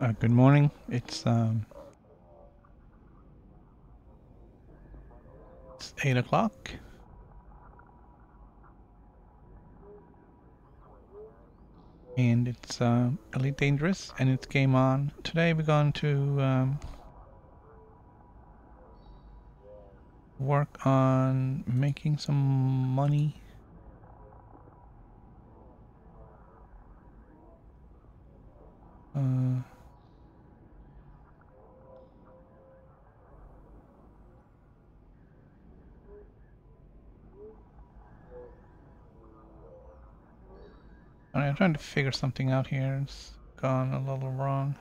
Good morning. It's 8 o'clock. And it's Elite Dangerous, and it's game on. Today we're going to work on making some money. I'm trying to figure something out here. It's gone a little wrong.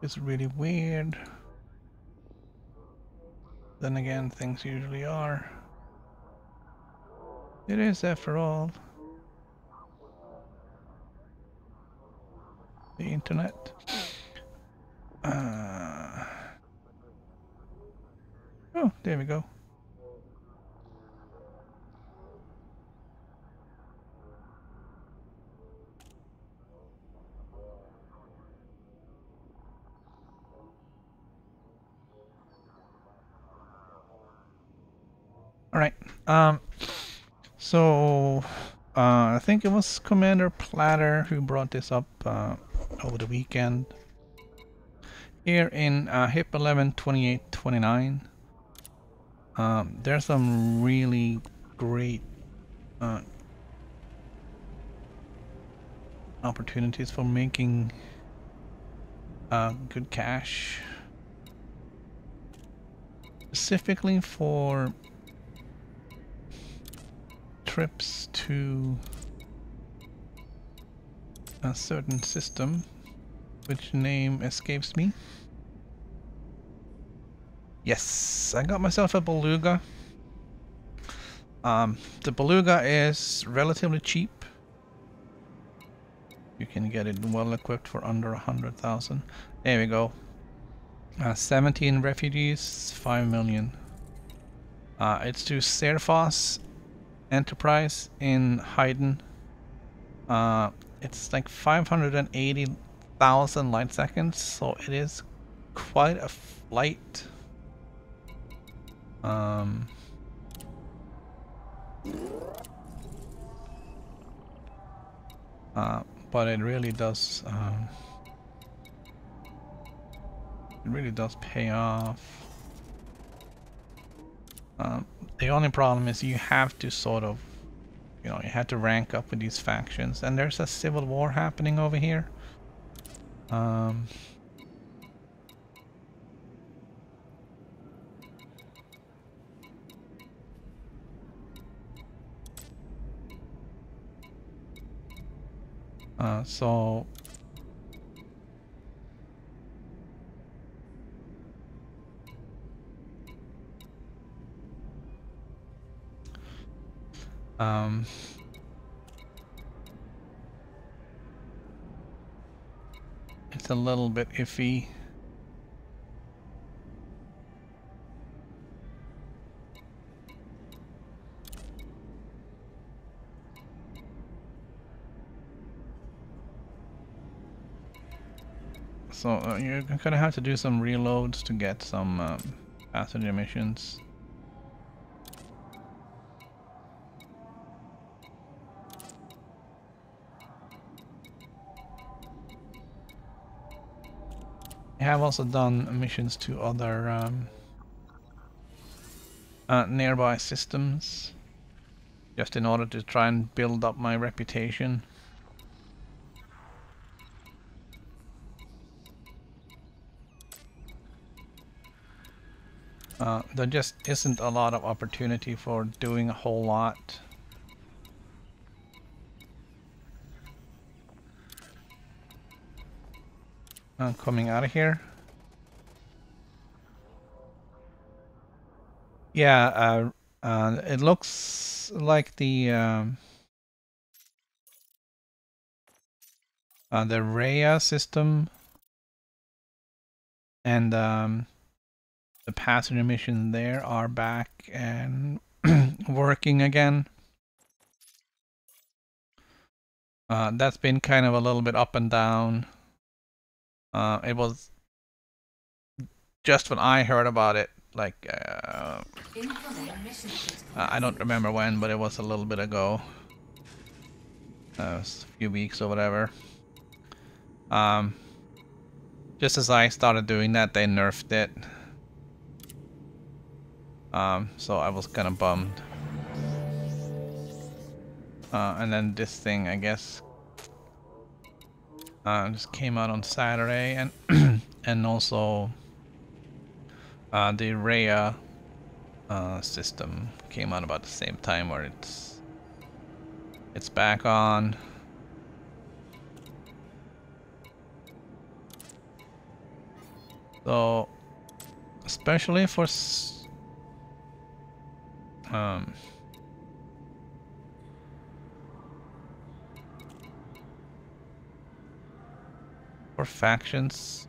It's really weird. Then again, things usually are. It is, after all, the internet. Oh, there we go. All right. So I think it was Commander Platter who brought this up over the weekend. Here in HIP 112829, there's some really great opportunities for making good cash, specifically for trips to a certain system, which name escapes me. Yes, I got myself a Beluga. The Beluga is relatively cheap. You can get it well equipped for under 100,000. There we go. 17 refugees, 5 million. It's to Serfos Enterprise in Haydn. It's like 580,000 light seconds, so it is quite a flight. But it really does pay off. The only problem is you have to sort of, you have to rank up with these factions, and there's a civil war happening over here. So it's a little bit iffy. So you're gonna have to do some reloads to get some passenger missions. I have also done missions to other nearby systems, just in order to try and build up my reputation. There just isn't a lot of opportunity for doing a whole lot. Coming out of here. Yeah, It looks like the REA system and the passenger mission there are back and working again. That's been kind of a little bit up and down. It was just when I heard about it, like I don't remember when, but it was a little bit ago. It was a few weeks or whatever. Just as I started doing that, they nerfed it. So I was kind of bummed. And then this thing, I guess, just came out on Saturday, and and also the REA system came out about the same time, where it's back on. So, especially for factions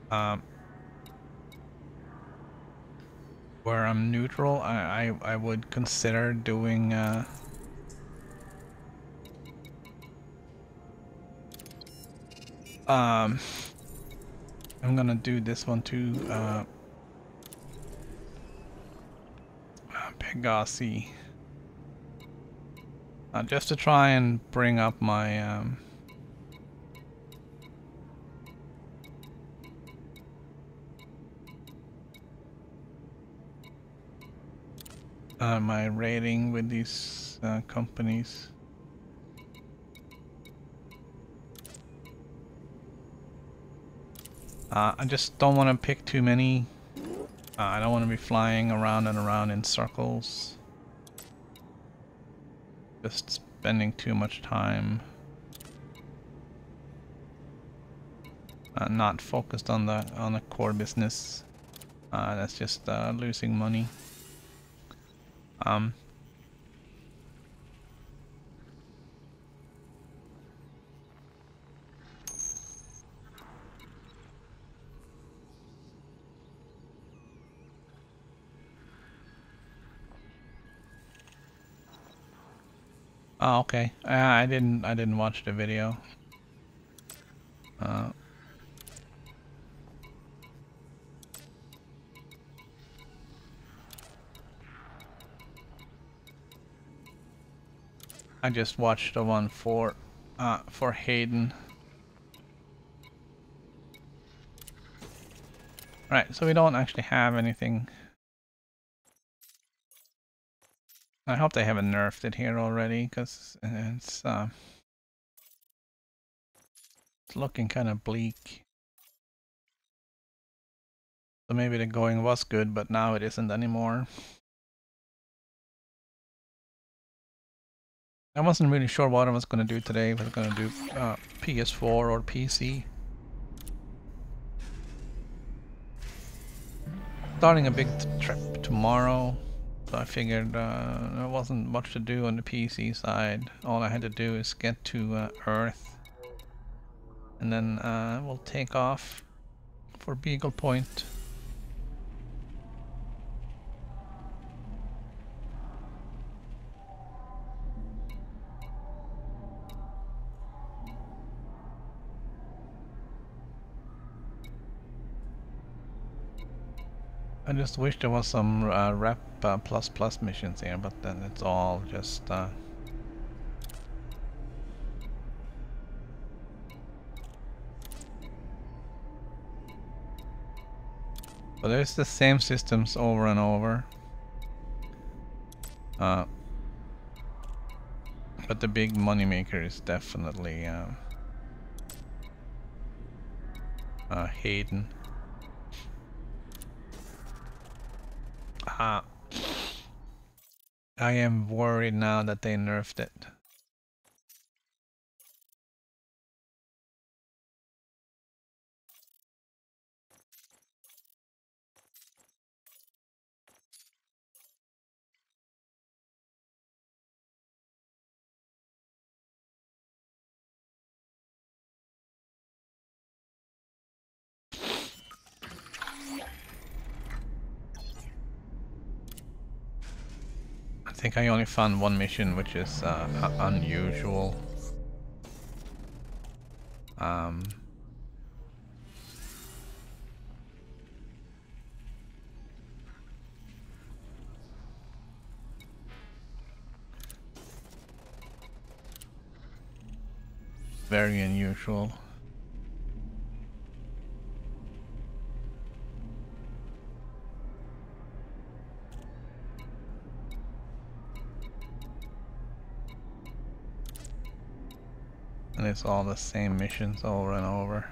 where I'm neutral, I would consider doing I'm gonna do this one too, Pegasi, just to try and bring up my my rating with these companies. I just don't want to pick too many. I don't want to be flying around and around in circles. Just spending too much time. Not focused on the core business. That's just losing money. Oh, okay. I didn't watch the video. I just watched the one for Hayden. Right, so we don't actually have anything. I hope they haven't nerfed it here already, because it's looking kind of bleak. So maybe the going was good, but now it isn't anymore. I wasn't really sure what I was going to do today. If I was going to do PS4 or PC. Starting a big trip tomorrow, so I figured there wasn't much to do on the PC side. All I had to do is get to Earth, and then we'll take off for Beagle Point. I just wish there was some rep plus missions here, but then it's all just but there's the same systems over and over. But the big moneymaker is definitely Hayden. I am worried now that they nerfed it. I think I only found one mission, which is unusual. Very unusual. And it's all the same missions over and over.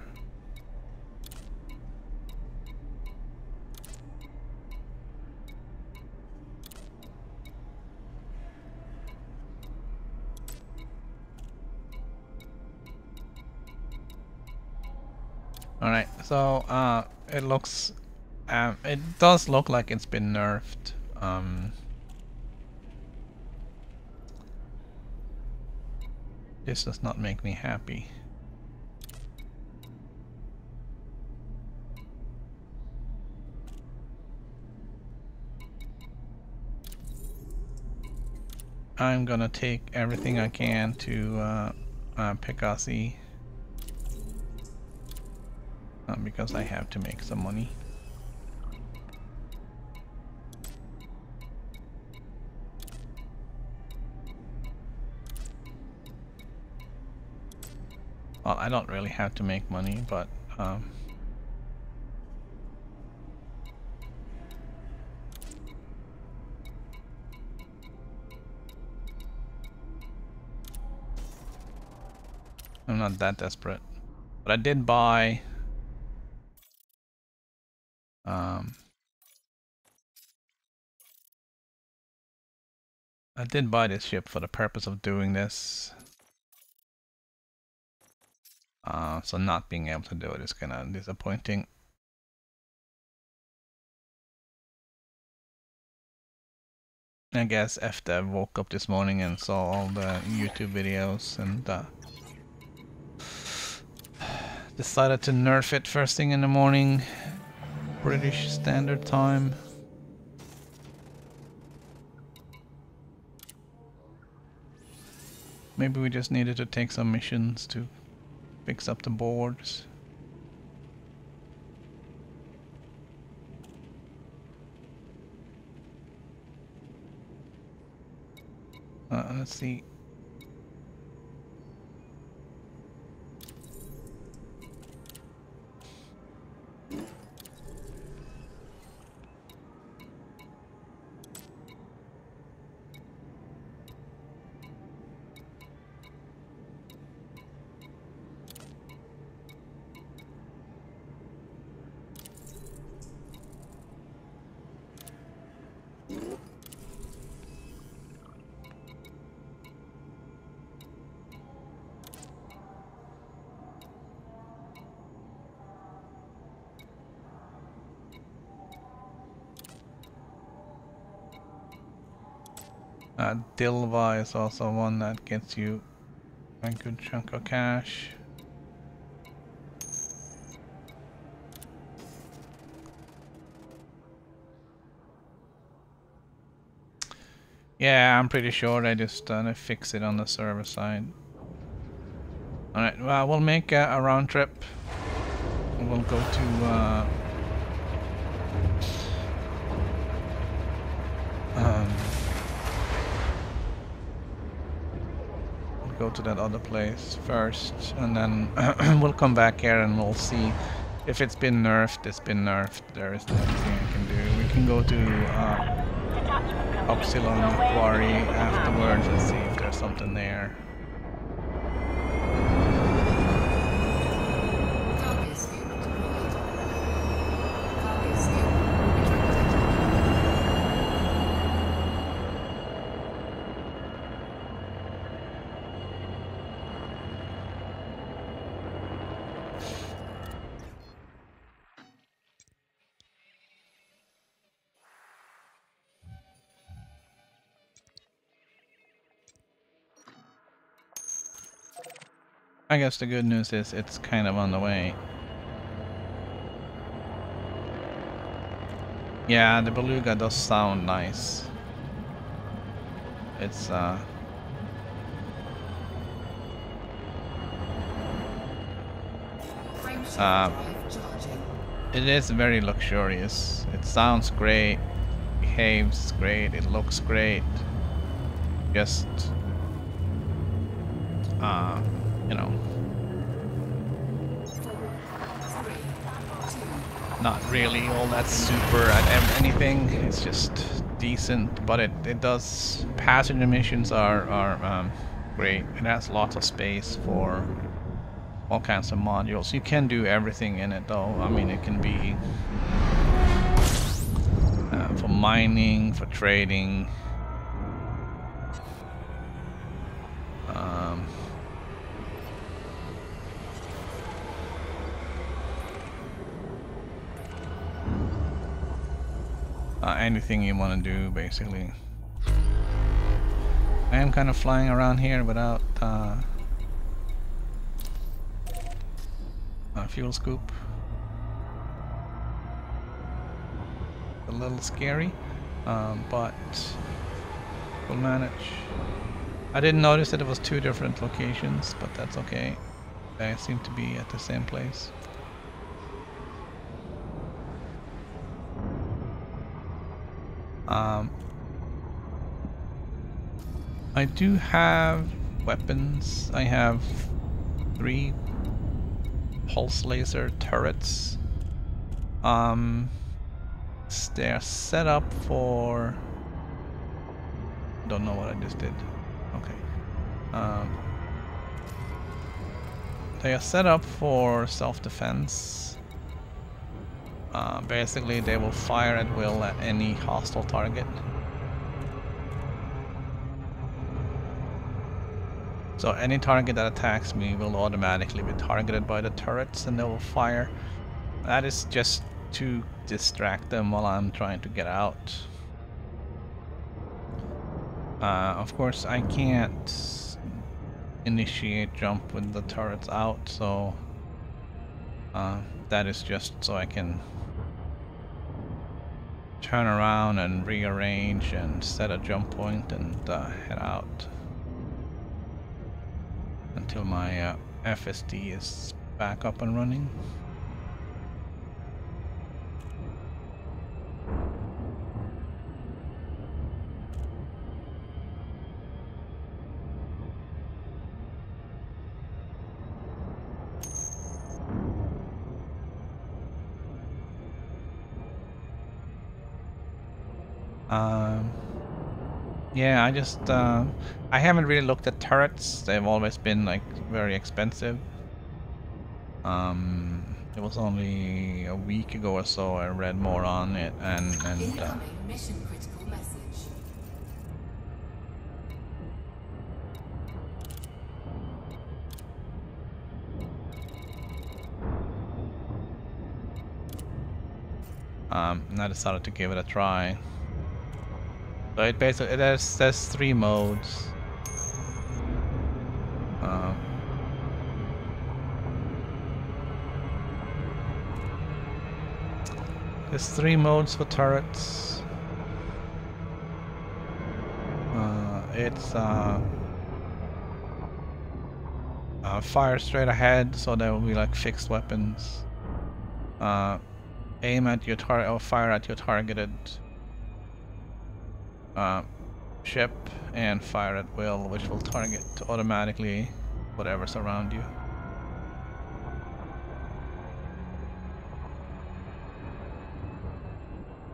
Alright, so it looks, it does look like it's been nerfed. This does not make me happy. I'm gonna take everything I can to Pegasi. Because I have to make some money. Well, I don't really have to make money, but I'm not that desperate. But I did buy this ship for the purpose of doing this. So not being able to do it is kind of disappointing. I guess after I woke up this morning and saw all the YouTube videos and decided to nerf it first thing in the morning, British Standard Time. Maybe we just needed to take some missions to fix up the boards. Let's see. Dilva is also one that gets you a good chunk of cash. Yeah, I'm pretty sure they just fix it on the server side. Alright, well, we'll make a round trip. We'll go to go to that other place first, and then we'll come back here and we'll see if it's been nerfed. It's been nerfed. There is nothing I can do. We can go to Upsilon Quarry afterwards and see if there's something there. I guess the good news is it's kind of on the way. Yeah, the Beluga does sound nice. It's it is very luxurious. It sounds great, behaves great, it looks great. Just you know, not really all that super at anything. It's just decent, but it does. Passenger missions are great. It has lots of space for all kinds of modules. You can do everything in it though. I mean, it can be for mining, for trading, anything you want to do basically. I am kind of flying around here without a fuel scoop. A little scary, but we'll manage. I didn't notice that it was two different locations, but that's okay. They seem to be at the same place. I do have weapons. I have 3 pulse laser turrets. They're set up for... Don't know what I just did. Okay. They are set up for self-defense. Basically, they will fire at will at any hostile target. So any target that attacks me will automatically be targeted by the turrets and they will fire. That is just to distract them while I'm trying to get out. Of course, I can't initiate jump with the turrets out, so that is just so I can turn around and rearrange and set a jump point and head out until my FSD is back up and running. Yeah, I just I haven't really looked at turrets. They've always been like very expensive. It was only a week ago or so I read more on it, and mission critical message. and I decided to give it a try. So it basically there's 3 modes. There's 3 modes for turrets. It's fire straight ahead, so there will be like fixed weapons. Aim at your target or fire at your targeted ship, and fire at will, which will target automatically whatever's around you.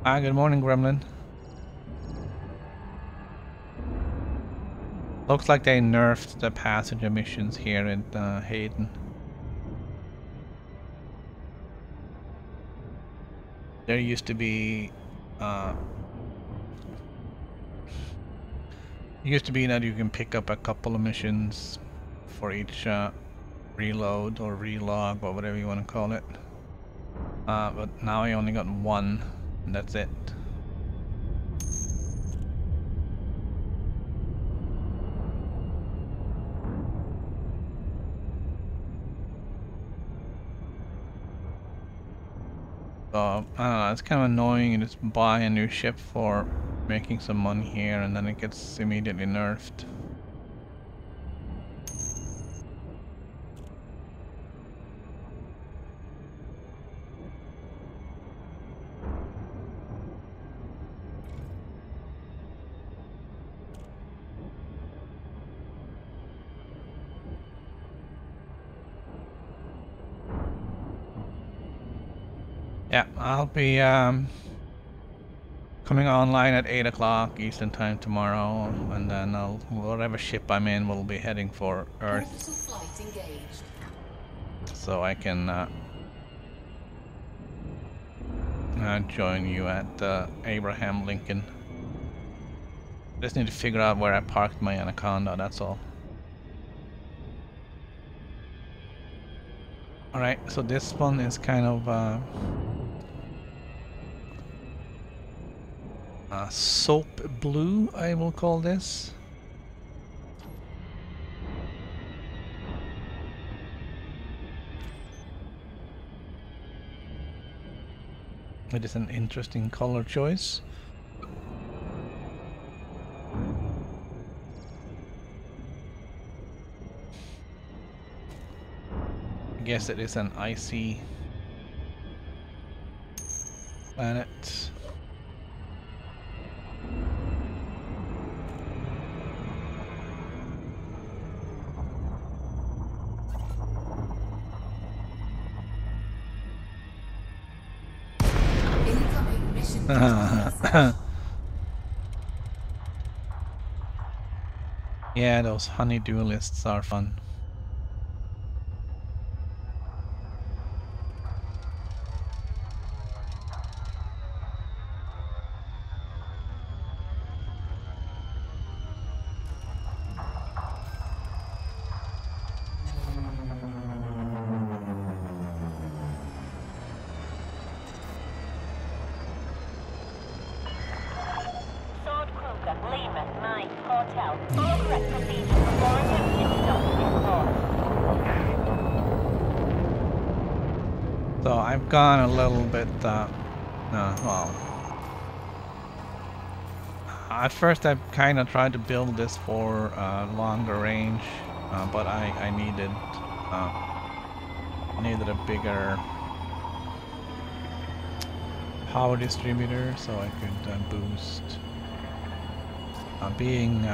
Good morning, Gremlin. Looks like they nerfed the passenger missions here in Hayden. There used to be that you can pick up a couple of missions for each reload or relog or whatever you want to call it. But now I only got 1, and that's it. So, I don't know, it's kind of annoying. You just buy a new ship for making some money here, and then it gets immediately nerfed. Yeah, I'll be coming online at 8 o'clock Eastern Time tomorrow, and then whatever ship I'm in will be heading for Earth. Orbital flight engaged. So I can join you at Abraham Lincoln. Just need to figure out where I parked my Anaconda, that's all. Alright, so this one is kind of soap blue, I will call this. It is an interesting color choice. I guess it is an icy planet. Incoming mission critical. Yeah, those honeydew lists are fun. So I've gone a little bit, well, at first I kind of tried to build this for longer range, but I needed a bigger power distributor so I could boost. Being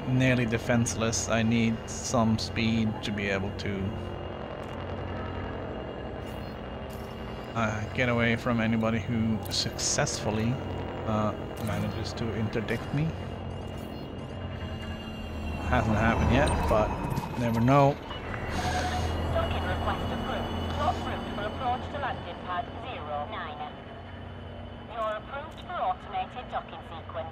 nearly defenseless, I need some speed to be able to get away from anybody who successfully manages to interdict me. Hasn't happened yet, but never know. Docking request approved. Plot route for approach to landing pad 09. You're approved for automated docking sequence.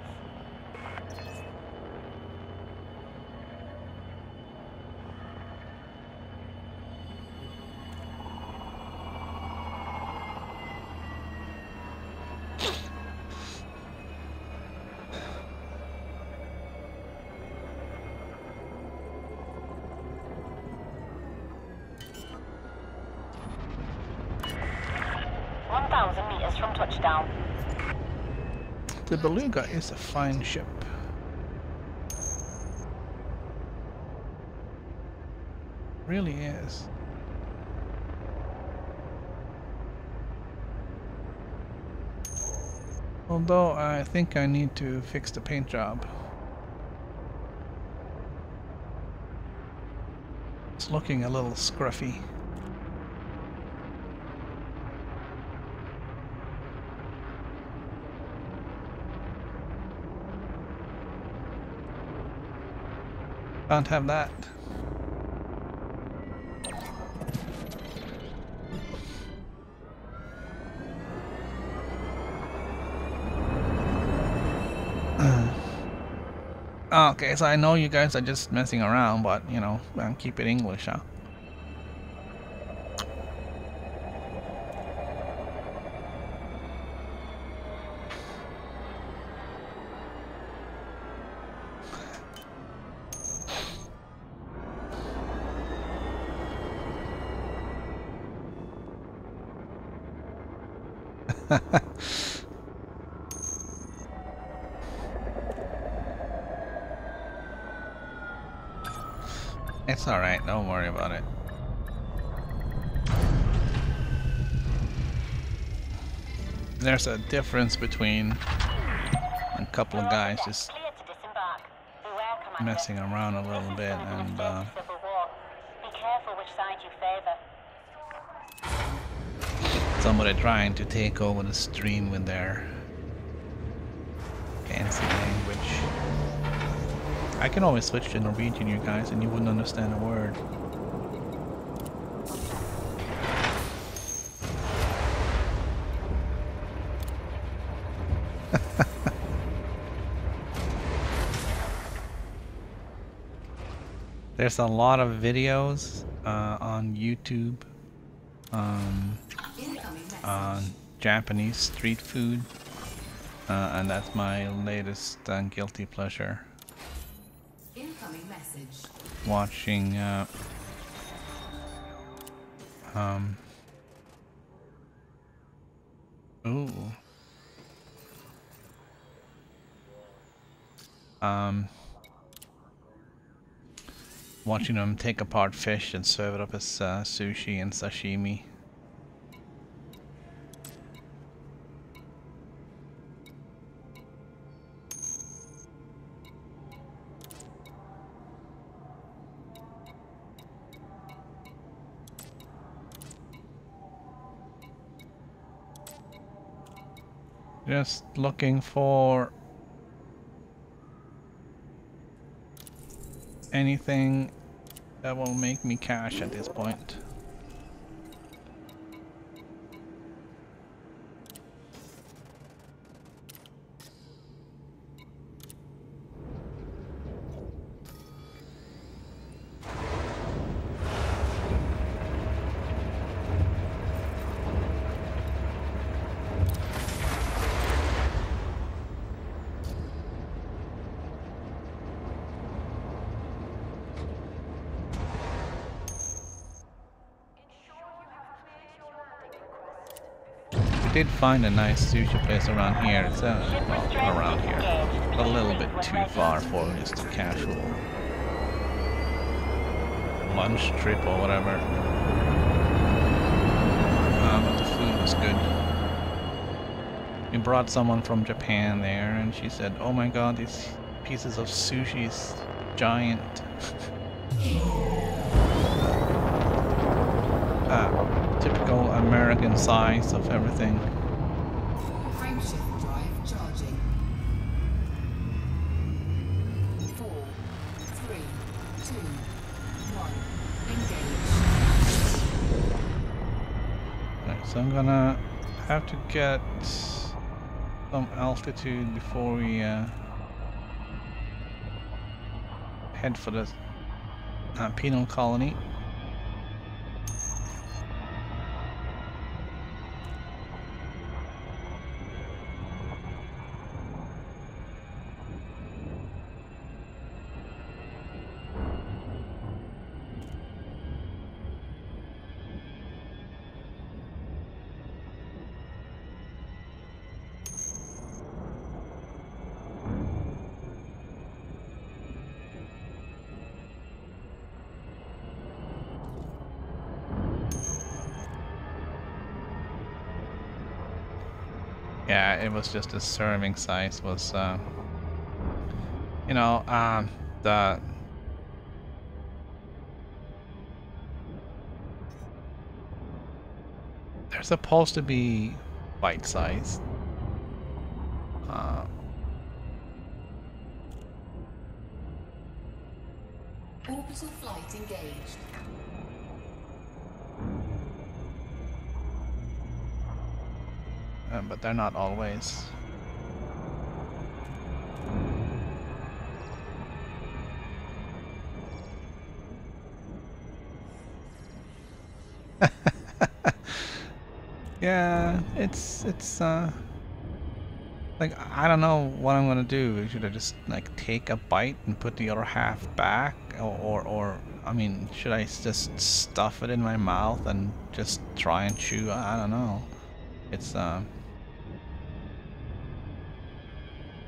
From touchdown. The Beluga is a fine ship. Really is. Although I think I need to fix the paint job. It's looking a little scruffy. Can't have that. Okay, so I know you guys are just messing around, but you know, keep it English, huh? It's alright, don't worry about it. There's a difference between a couple of guys just Clear to disembark. Beware, Commander. messing around a little This is bit set in and the state of civil war. Be careful which side you favor. somebody trying to take over the stream with their fancy language. I can always switch to Norwegian, you guys, and you wouldn't understand a word. There's a lot of videos on YouTube on Japanese street food, and that's my latest guilty pleasure. Incoming message. Watching ooh. Watching them take apart fish and serve it up as sushi and sashimi. Just looking for anything that will make me cash at this point. Did find a nice sushi place around here. It's well, around here, a little bit too far for just a casual lunch trip or whatever. But the food was good. We brought someone from Japan there, and she said, "Oh my God, these pieces of sushi is giant." Typical American size of everything. Frameshift drive charging. 4, 3, 2, 1. Engage. Right, so I'm gonna have to get some altitude before we head for the penal colony. Yeah, it was just the serving size was, you know, they're supposed to be bite-sized. Orbital flight engaged. But they're not always. Yeah, it's like, I don't know what I'm gonna do. Should I just like take a bite and put the other half back, or I mean, should I just stuff it in my mouth and just try and chew? I don't know.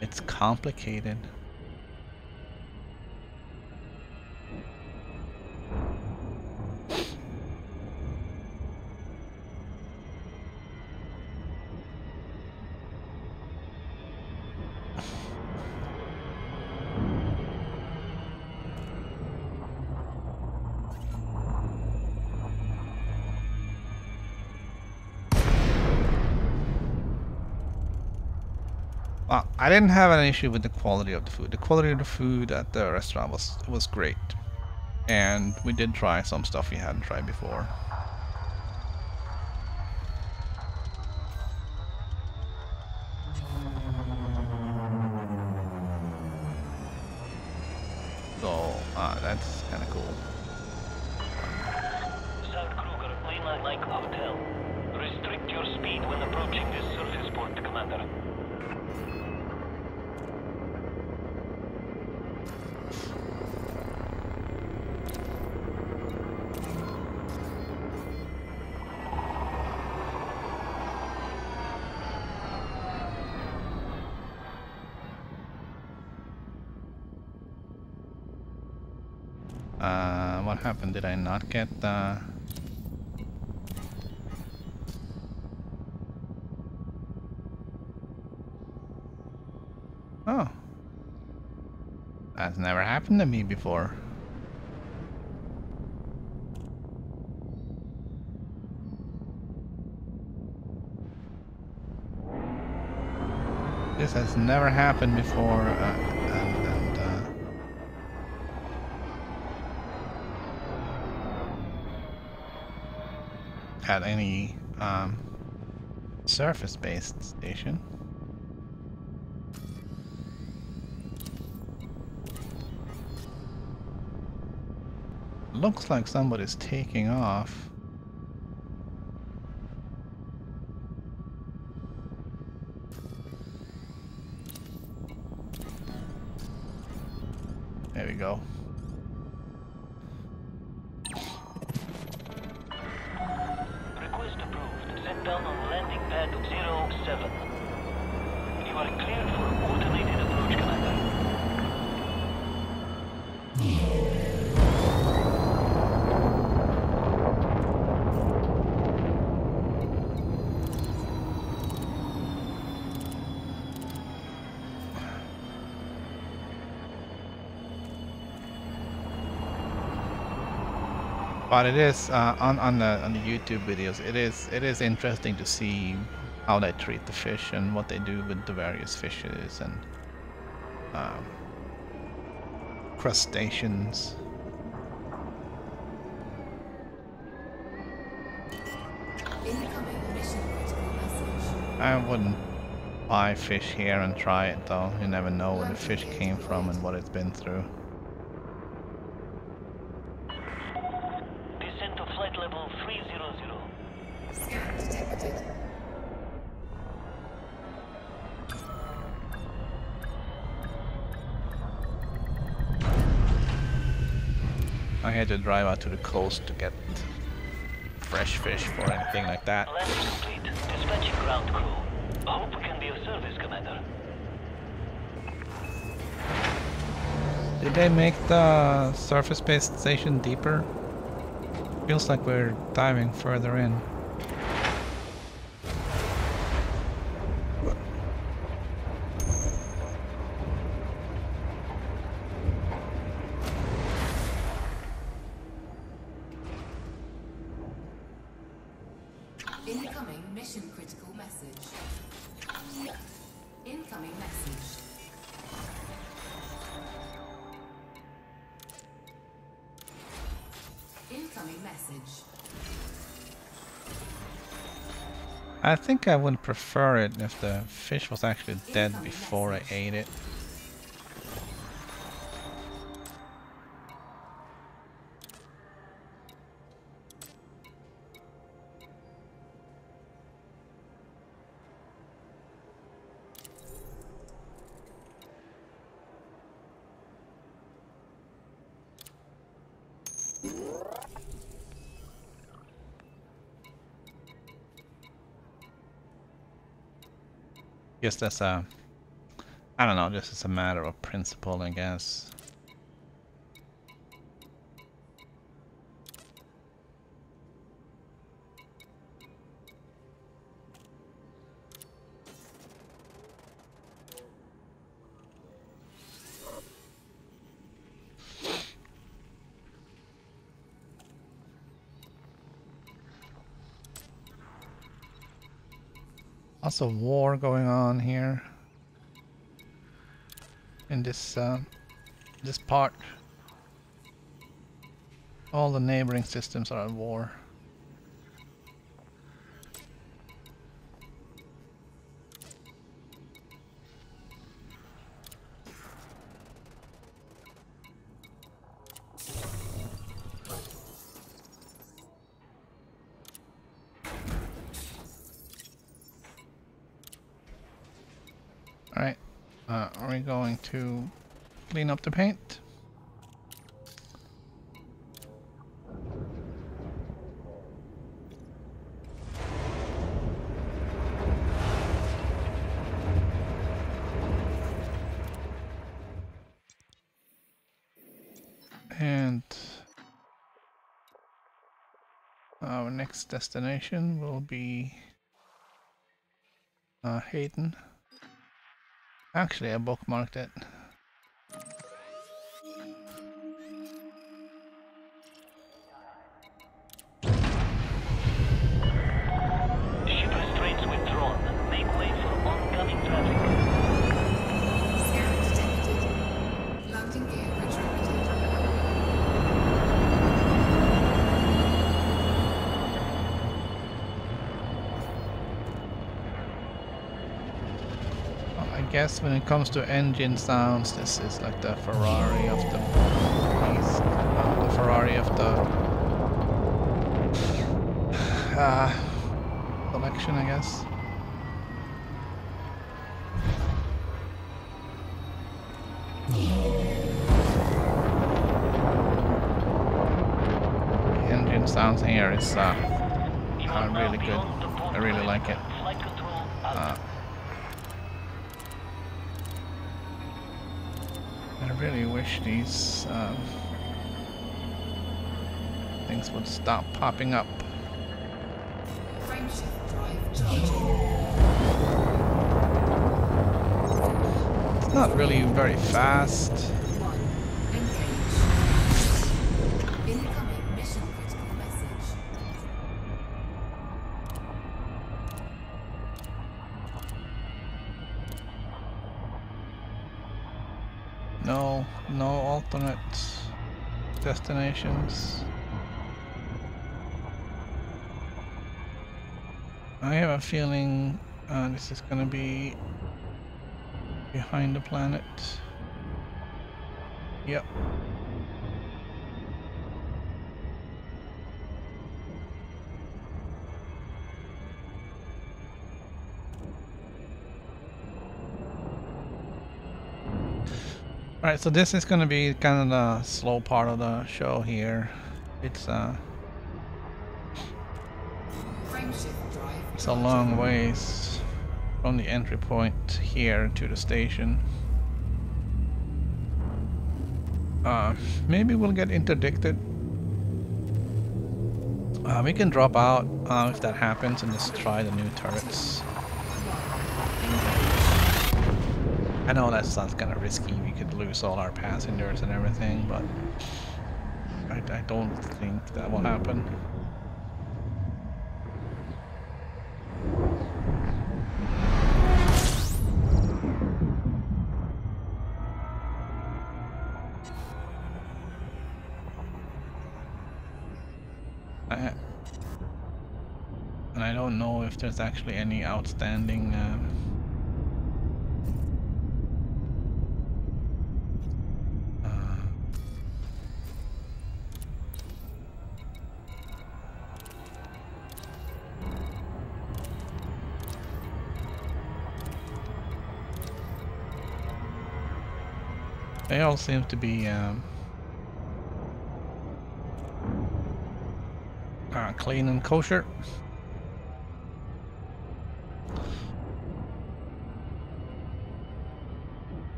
It's complicated. Well, I didn't have an issue with the quality of the food. The quality of the food at the restaurant was great. And we did try some stuff we hadn't tried before. So, that's kind of cool. South Kruger, mainline like hotel. Restrict your speed when approaching this surface port, Commander. What happened? Did I not get the... Oh. That's never happened to me before. This has never happened before, at any surface-based station. Looks like somebody's taking off. There we go. Request approved. Set down on landing pad 07. You are cleared for automated approach, Commander. But it is on the YouTube videos. It is interesting to see how they treat the fish and what they do with the various fishes and crustaceans. Incoming mission critical message. I wouldn't buy fish here and try it though. You never know where the fish came from and what it's been through. Descent to flight level 300. Scan detected. I had to drive out to the coast to get fresh fish or anything like that. Landing complete. Dispatching ground crew. Hope we can be of service, Commander. Did they make the surface-based station deeper? Feels like we're diving further in. Incoming mission critical message. Incoming message. Incoming message. I think I would prefer it if the fish was actually dead before I ate it. Guess that's a, I don't know, just as a matter of principle, I guess. Lots of war going on here. in this part. All the neighboring systems are at war. Alright, are we going to clean up the paint? And our next destination will be Hayden. Actually, I bookmarked it. Ship restraints withdrawn. Make way for oncoming traffic. Scan detected. Landing gear retracted. I guess when it comes to engine sounds, this is like the Ferrari of the Ferrari of the collection, I guess. The engine sounds here is really good. I really like it. Flight control out. I really wish these things would stop popping up. Frameshift drive charging. It's not really very fast. 1. Engage. Incoming mission critical message. No alternate destinations. I have a feeling this is gonna be behind the planet. Yep. Alright, so this is gonna be kind of the slow part of the show here. It's Frameshift drive. it's a long ways from the entry point here to the station. Maybe we'll get interdicted. We can drop out if that happens and just try the new turrets. I know that sounds kind of risky. We could lose all our passengers and everything, but I don't think that will happen. And I don't know if there's actually any outstanding they all seem to be clean and kosher.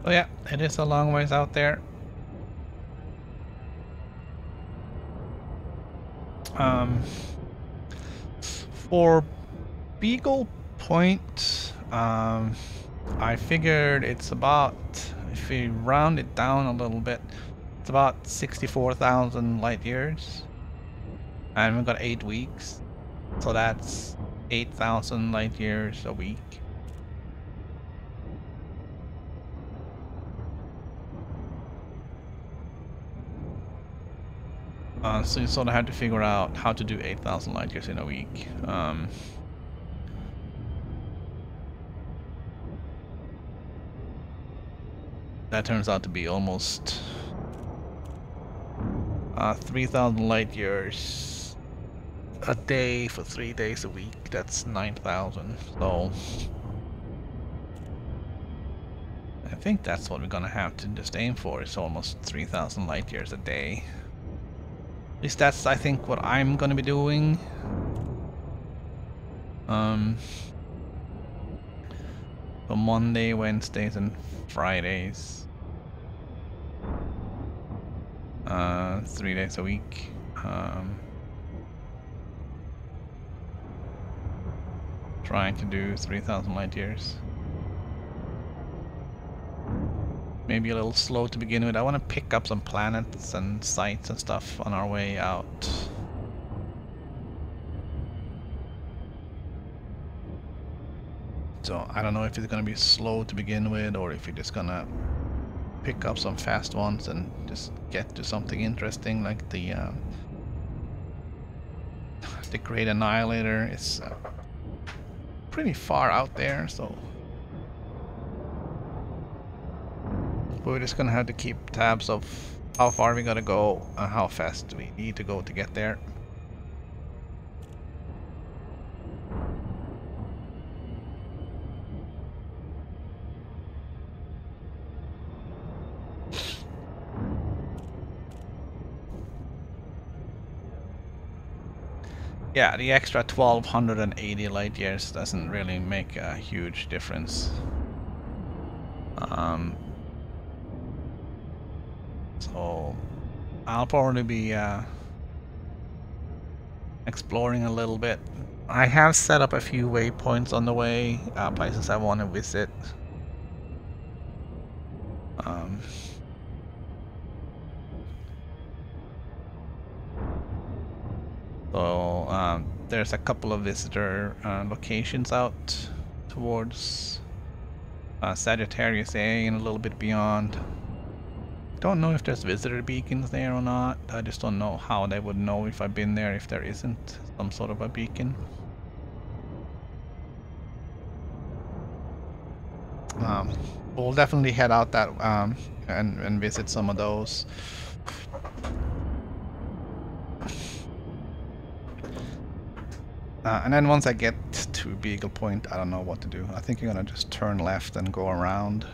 Oh yeah, it is a long ways out there. For Beagle Point, I figured it's about, if we round it down a little bit, it's about 64,000 light years. And we've got 8 weeks. So that's 8,000 light years a week. So you sort of have to figure out how to do 8,000 light years in a week. That turns out to be almost 3,000 light years a day for 3 days a week. That's 9,000. So I think that's what we're gonna have to just aim for. It's almost 3,000 light years a day. At least that's, I think, what I'm gonna be doing. For Monday, Wednesdays, and Fridays. 3 days a week. Trying to do 3,000 light years. Maybe a little slow to begin with. I want to pick up some planets and sites and stuff on our way out. So I don't know if it's gonna be slow to begin with, or if you're just gonna pick up some fast ones and just get to something interesting, like the Great Annihilator is pretty far out there, so we're just gonna have to keep tabs of how far we gotta go and how fast we need to go to get there. Yeah, the extra 1280 light years doesn't really make a huge difference. So I'll probably be exploring a little bit. I have set up a few waypoints on the way, places I want to visit. So there's a couple of visitor locations out towards Sagittarius A and a little bit beyond. Don't know if there's visitor beacons there or not. I just don't know how they would know if I've been there if there isn't some sort of a beacon. We'll definitely head out that and visit some of those. And then once I get to Beagle Point, I don't know what to do. I think you're gonna just turn left and go around.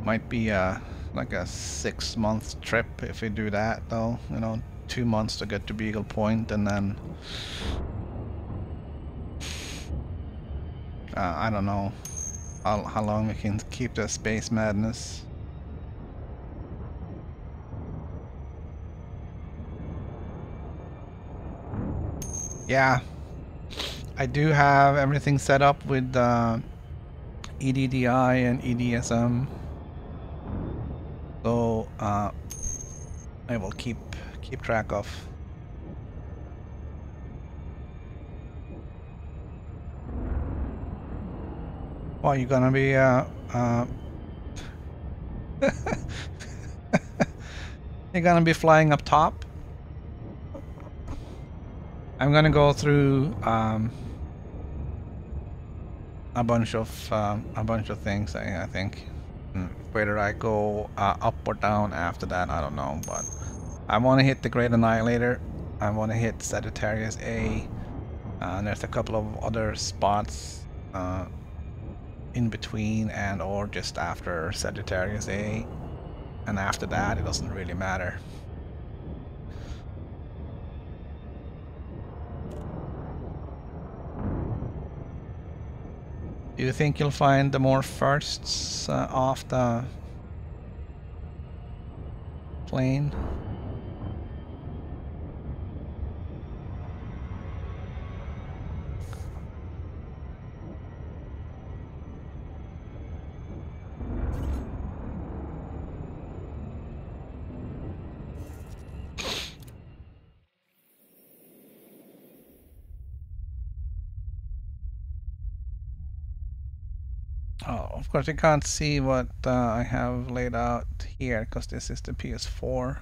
Might be like a 6-month trip if we do that, though. You know, 2 months to get to Beagle Point, and then I don't know how long we can keep the space madness. Yeah, I do have everything set up with EDDI and EDSM, so I will keep track of. Well, you're gonna be you're gonna be flying up top. I'm gonna go through a bunch of things. I think whether I go up or down after that, I don't know. But I want to hit the Great Annihilator. I want to hit Sagittarius A. There's a couple of other spots in between and or just after Sagittarius A, and after that it doesn't really matter. Do you think you'll find the more firsts off the plane? Oh, of course you can't see what I have laid out here because this is the PS4.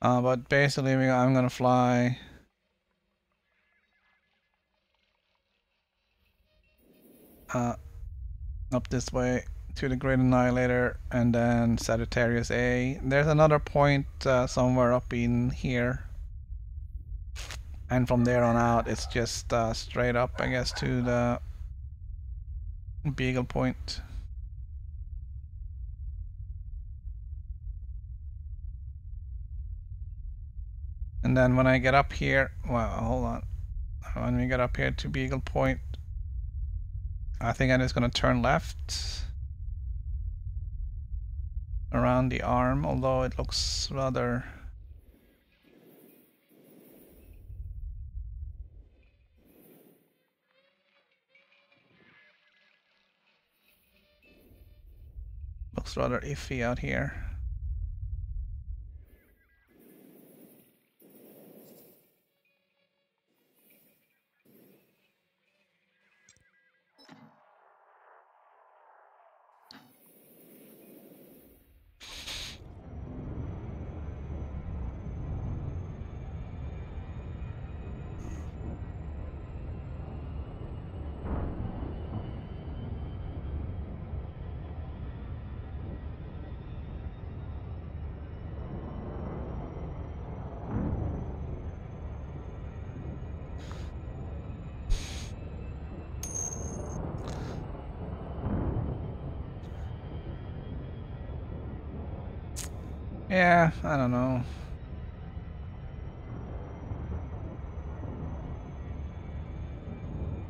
But basically I'm gonna fly up this way to the Great Annihilator and then Sagittarius A. There's another point somewhere up in here. And from there on out, it's just straight up, I guess, to the Beagle Point. And then when I get up here, well, hold on. When we get up here to Beagle Point, I think I'm just going to turn left around the arm, although it looks rather... looks rather iffy out here. Yeah, I don't know.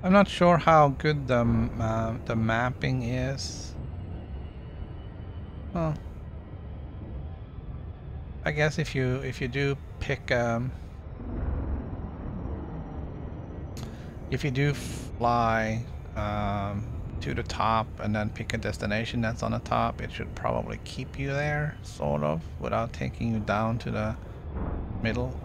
I'm not sure how good the mapping is. Well, I guess if you do pick if you do fly to the top and then pick a destination that's on the top, it should probably keep you there, sort of, without taking you down to the middle.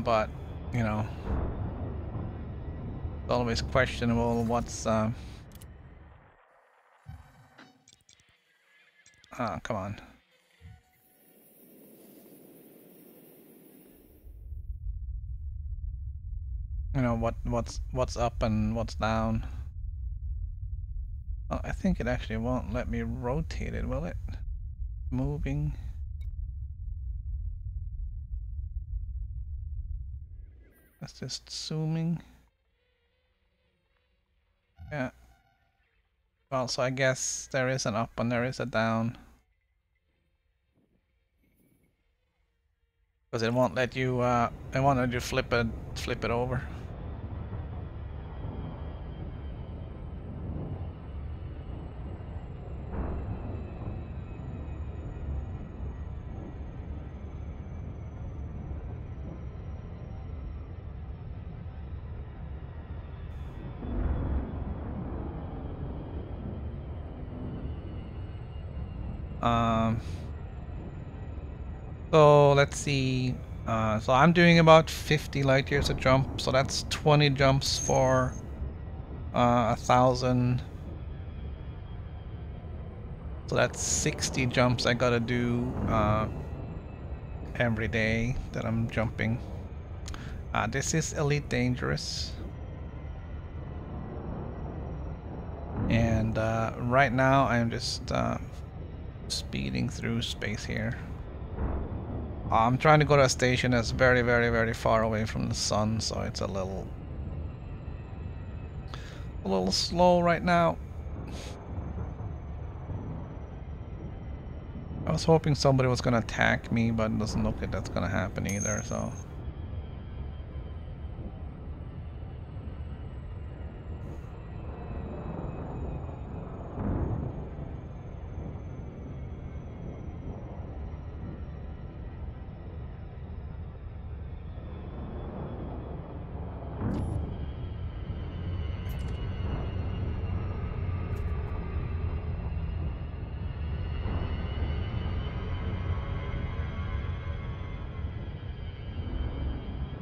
But, you know, it's always questionable what's oh, come on. You know what's up and what's down. Oh, I think it actually won't let me rotate it, will it? Moving. That's just zooming. Yeah. Well, so I guess there is an up and there is a down. Because it won't let you flip it over. So let's see. So I'm doing about 50 light years a jump, so that's 20 jumps for 1,000. So that's 60 jumps I gotta do every day that I'm jumping. This is Elite Dangerous. And right now I'm just speeding through space here. I'm trying to go to a station that's very, very, very far away from the sun, so it's a little slow right now. I was hoping somebody was gonna attack me, but it doesn't look like that's gonna happen either, so.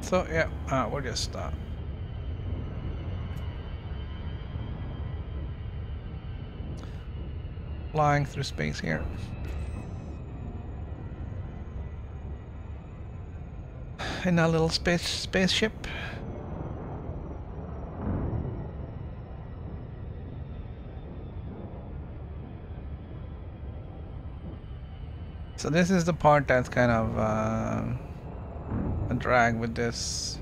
So yeah, we'll just stop. Flying through space here. In a little spaceship. So this is the part that's kind of a drag with this.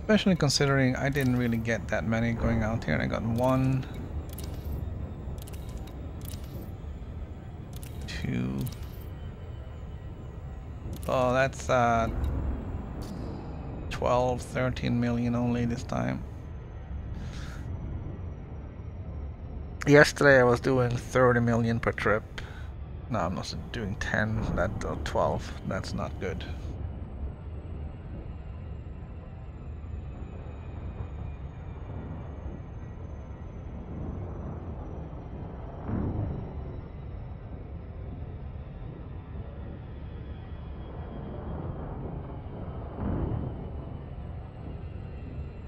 Especially considering I didn't really get that many going out here. I got 1, 2. Oh, that's 12, 13 million only this time. Yesterday I was doing 30 million per trip. No, I'm not doing 10, that 12. That's not good.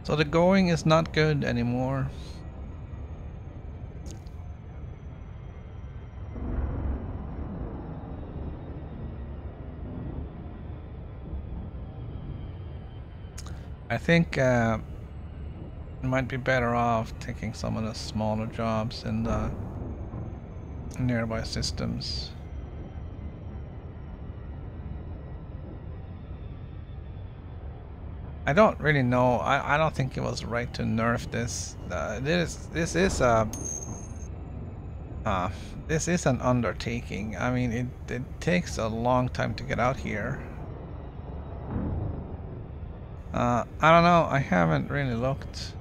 So the going is not good anymore. I think might be better off taking some of the smaller jobs in the nearby systems. I don't really know. I don't think it was right to nerf this. This is an undertaking. I mean, it takes a long time to get out here. I don't know. I haven't really looked.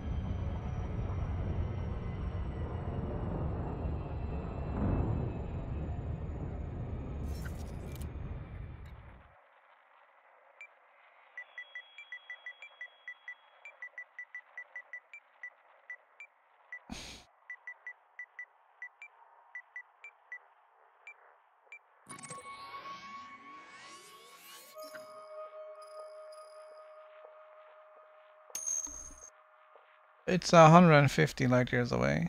It's 150 light years away.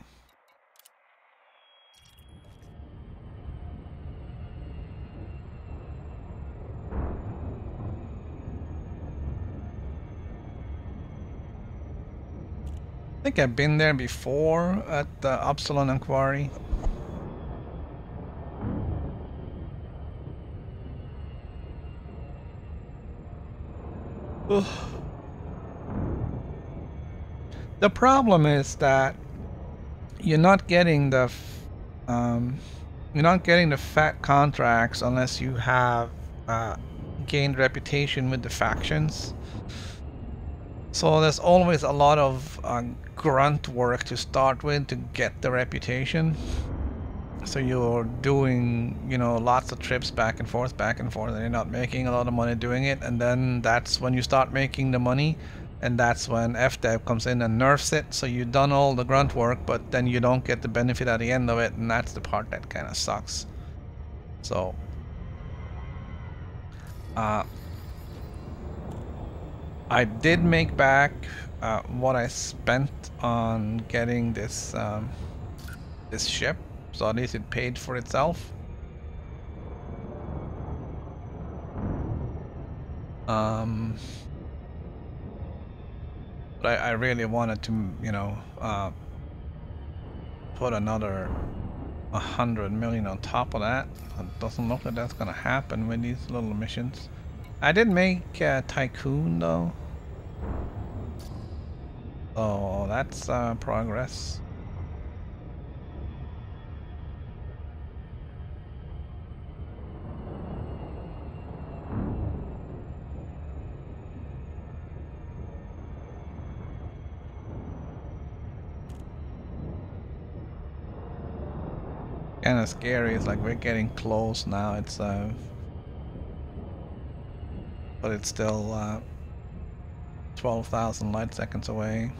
I think I've been there before at the Upsilon Inquiry. Ugh. The problem is that you're not getting the fat contracts unless you have gained reputation with the factions. So there's always a lot of grunt work to start with to get the reputation. So you're doing, you know, lots of trips back and forth, and you're not making a lot of money doing it. And then that's when you start making the money. And that's when FDev comes in and nerfs it. So you've done all the grunt work, but then you don't get the benefit at the end of it. And that's the part that kind of sucks. So I did make back what I spent on getting this this ship, so at least it paid for itself. But I really wanted to, you know, put another 100 million on top of that. It doesn't look like that's gonna happen with these little missions. I did make Tycoon though. So that's progress. Kind of scary. It's like we're getting close now. It's but it's still 12,000 light seconds away.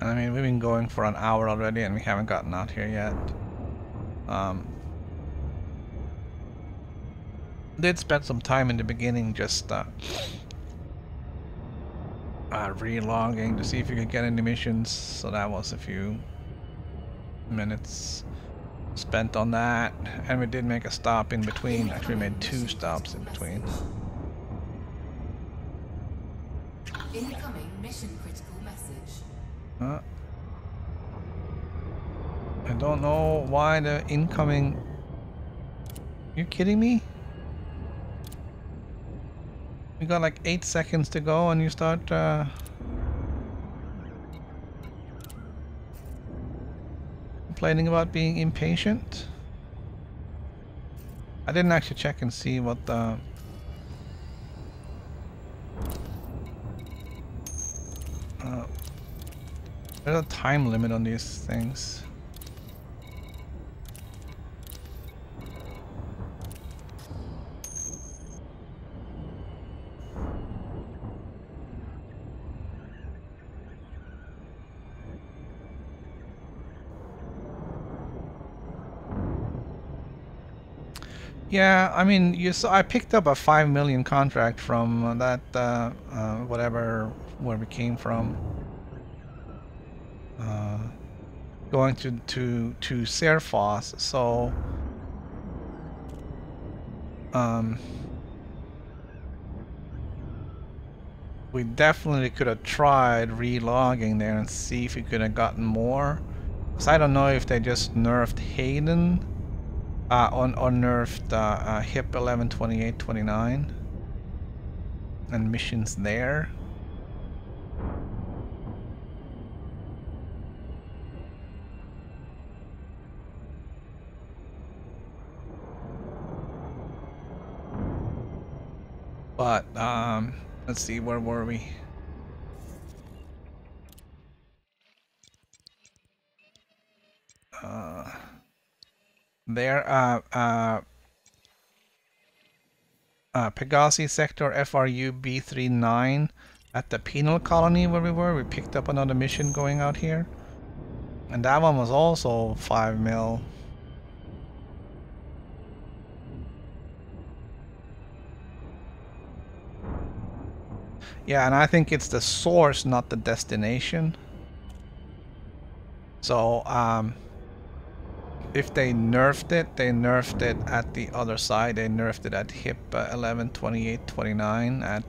And I mean, we've been going for an hour already, and we haven't gotten out here yet. Did spend some time in the beginning just re-logging to see if you could get any missions, so that was a few minutes spent on that, and we did make a stop in between. Actually, we made 2 stops in between. Incoming mission critical message. I don't know why the incoming... You kidding me? We got like 8 seconds to go and you start complaining about being impatient? I didn't actually check and see what the... there's a time limit on these things. Yeah, I mean, you saw I picked up a 5 million contract from that whatever where we came from. Going to Serfos, so we definitely could have tried relogging there and see if we could have gotten more. So I don't know if they just nerfed Hayden. Or nerfed HIP 112829 and missions there. But let's see, where were we? There, Pegasi sector FRU B39 at the penal colony where we were. We picked up another mission going out here, and that one was also 5 mil. Yeah, and I think it's the source, not the destination. So if they nerfed it at the other side. They nerfed it at HIP 112829 at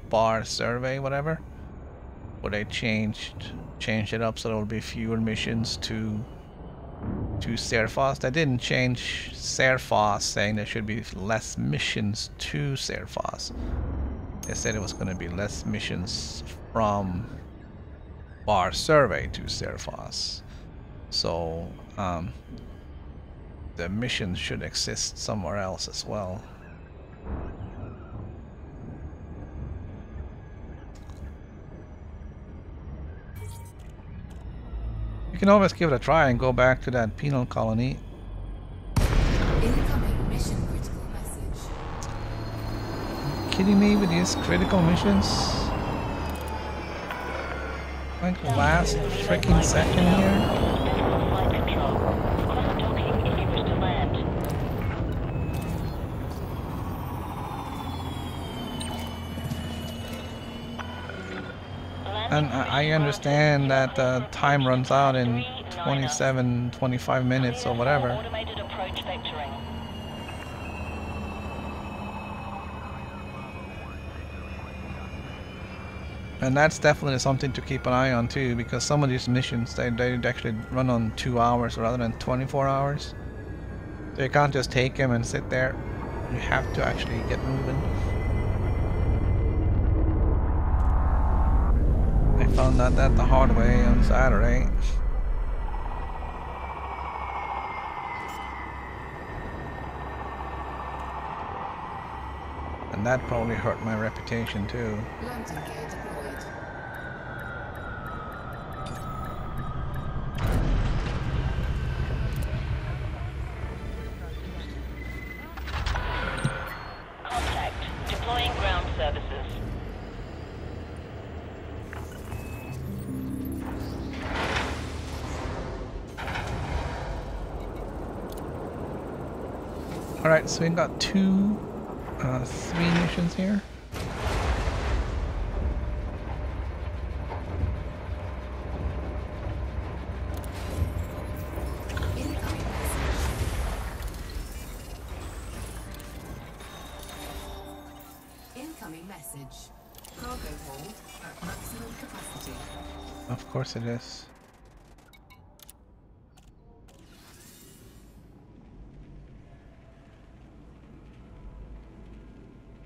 bar survey, whatever, where they changed it up so there will be fewer missions to Serfos. They didn't change Serfos, saying there should be less missions to Serfos. They said it was going to be less missions from bar survey to Serfos. So the mission should exist somewhere else as well. You can always give it a try and go back to that penal colony. Incoming mission critical message. Kidding me with these critical missions? Like last freaking second here? And I understand that time runs out in 25 minutes or whatever. And that's definitely something to keep an eye on too, because some of these missions they actually run on 2 hours rather than 24 hours. So you can't just take them and sit there. You have to actually get moving. I found out that the hard way on Saturday. And that probably hurt my reputation too. Landing gear deployed. Contact. Deploying ground services. Alright, so we've got 3 missions here. Incoming message. Incoming message. Cargo hold at maximum capacity. Of course it is.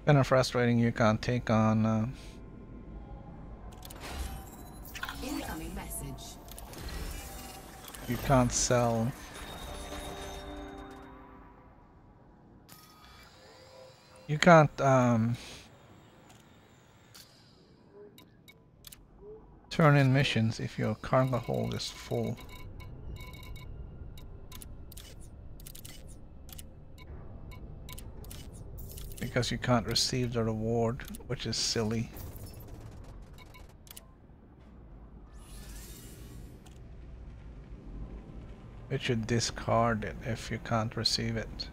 Kind of frustrating you can't take on Incoming message. you can't sell. You can't turn in missions if your cargo hold is full. Because you can't receive the reward, which is silly. It should discard it if you can't receive it.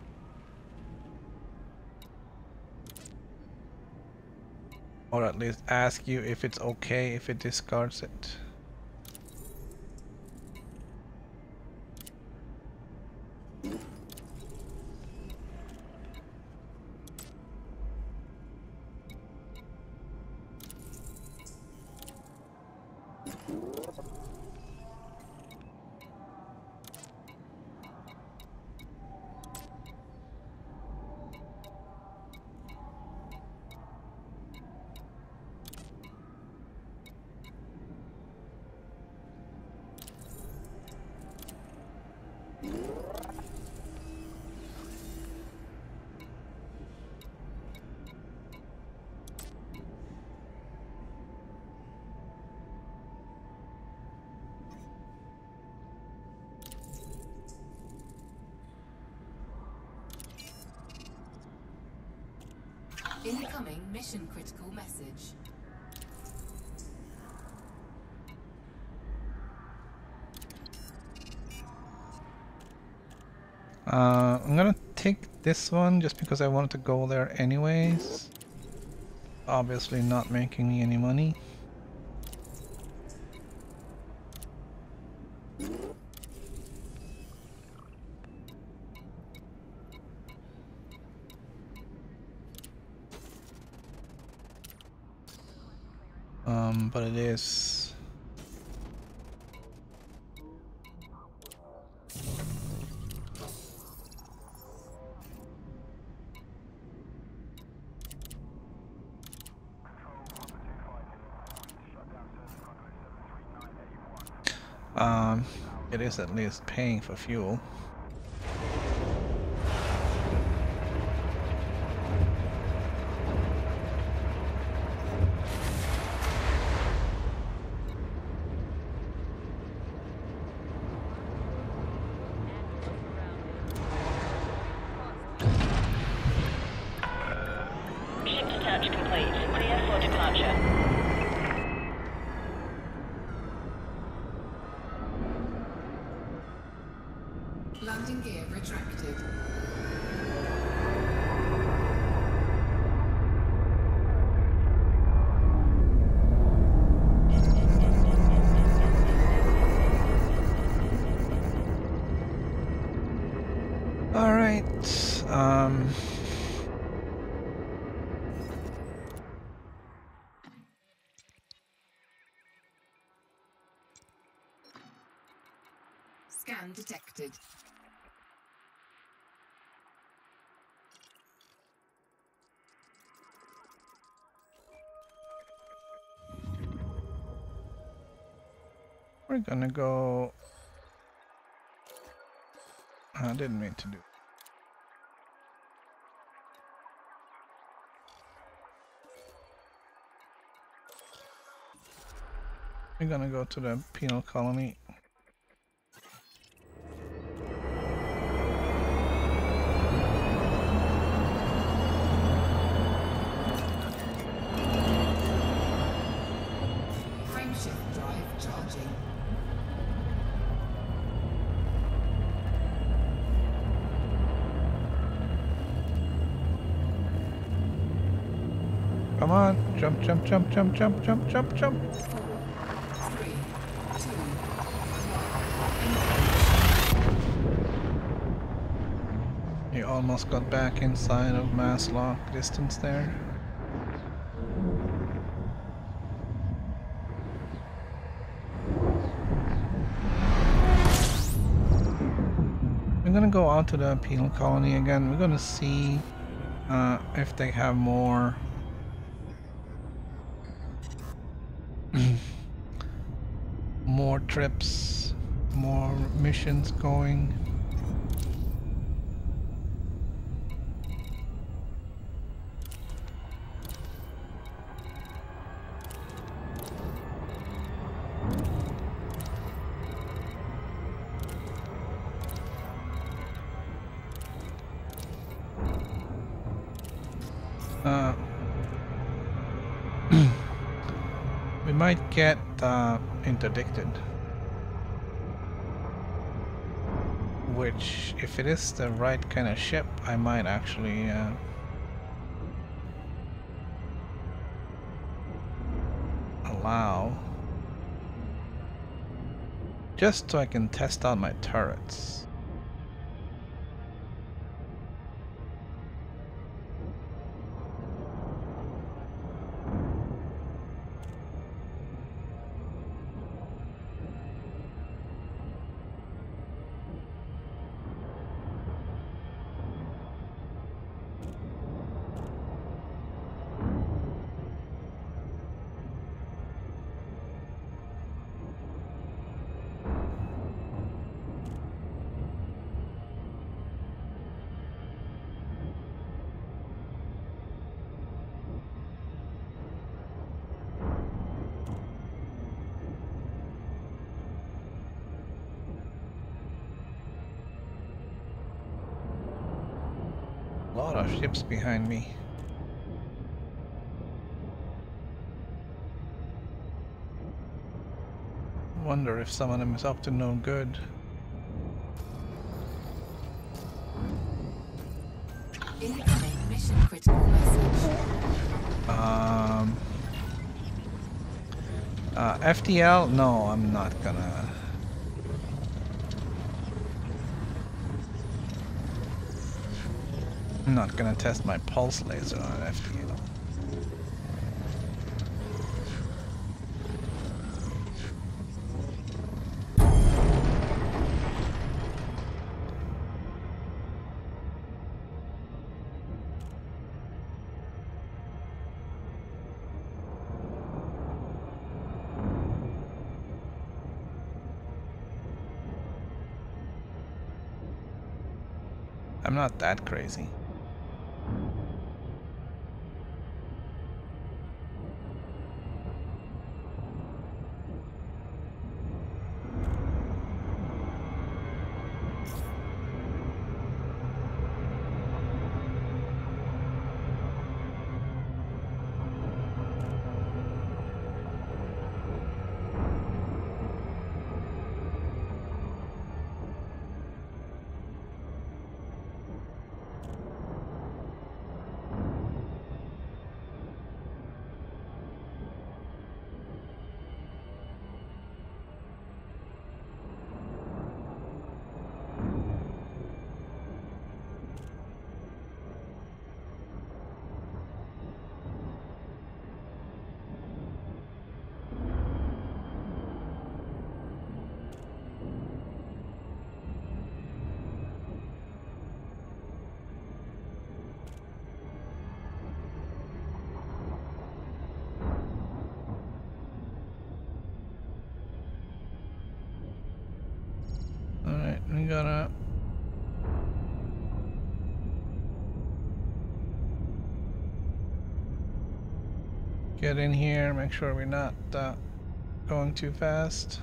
Or at least ask you if it's okay if it discards it. Incoming mission critical message. I'm gonna take this one just because I wanted to go there anyways. Obviously not making me any money. But it is it is at least paying for fuel. Ship detach complete. Clear for departure. Landing gear retracted. All right. Sexism detected. We're gonna go. I didn't mean to do. We're gonna go to the penal colony. Frameshift drive charging. Come on, jump, jump, jump, jump, jump, jump, jump, jump. 4, 3, 2, 1. You almost got back inside of mass lock distance there. We're gonna go out to the penal colony again. We're gonna see if they have more more trips, more missions going. We might get interdicted, which, if it is the right kind of ship, I might actually allow, just so I can test out my turrets. A lot of ships behind me. Wonder if some of them is up to no good. Incoming mission critical message. FTL? No, I'm not gonna. I'm not gonna test my pulse laser on FTL. I'm not that crazy. gotta get in here, make sure we're not going too fast.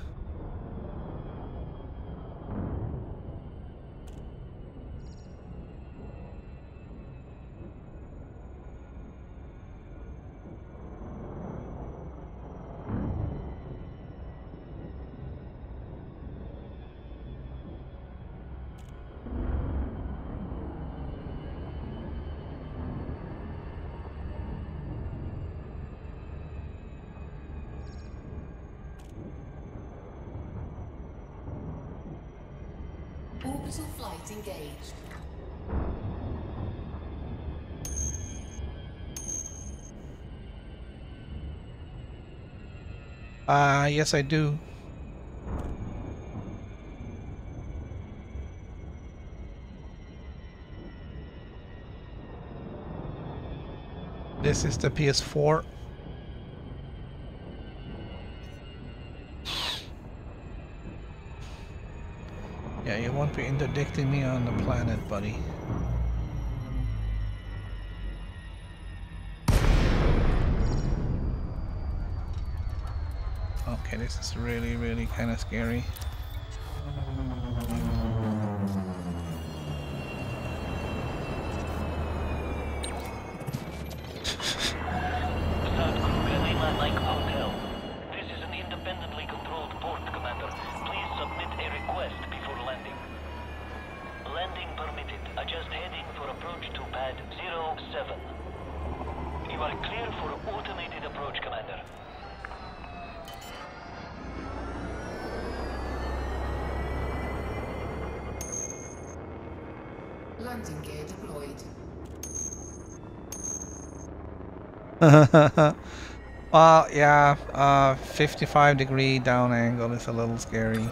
Orbital flight engaged. Yes I do. This is the PS4. Yeah, you won't be interdicting me on the planet, buddy. Okay, this is really kind of scary. Hotel. This is an independently controlled port, Commander. Please submit a request before landing. Landing permitted. Adjust heading for approach to pad 07. You are clear for automated approach, Commander. Landing gear deployed. Well, yeah, 55-degree down angle is a little scary.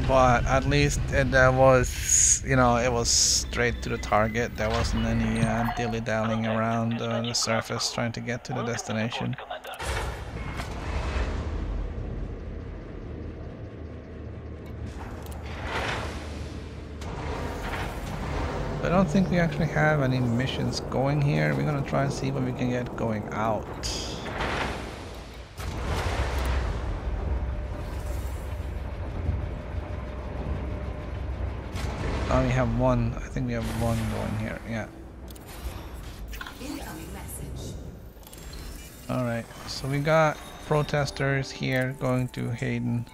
But at least it was, you know, it was straight to the target. There wasn't any dilly-dallying around the surface trying to get to the destination. I don't think we actually have any missions going here. We're gonna try and see what we can get going out. Oh, we have one. I think we have one going here. Yeah. Incoming message. Alright, so we got protesters here going to Hayden.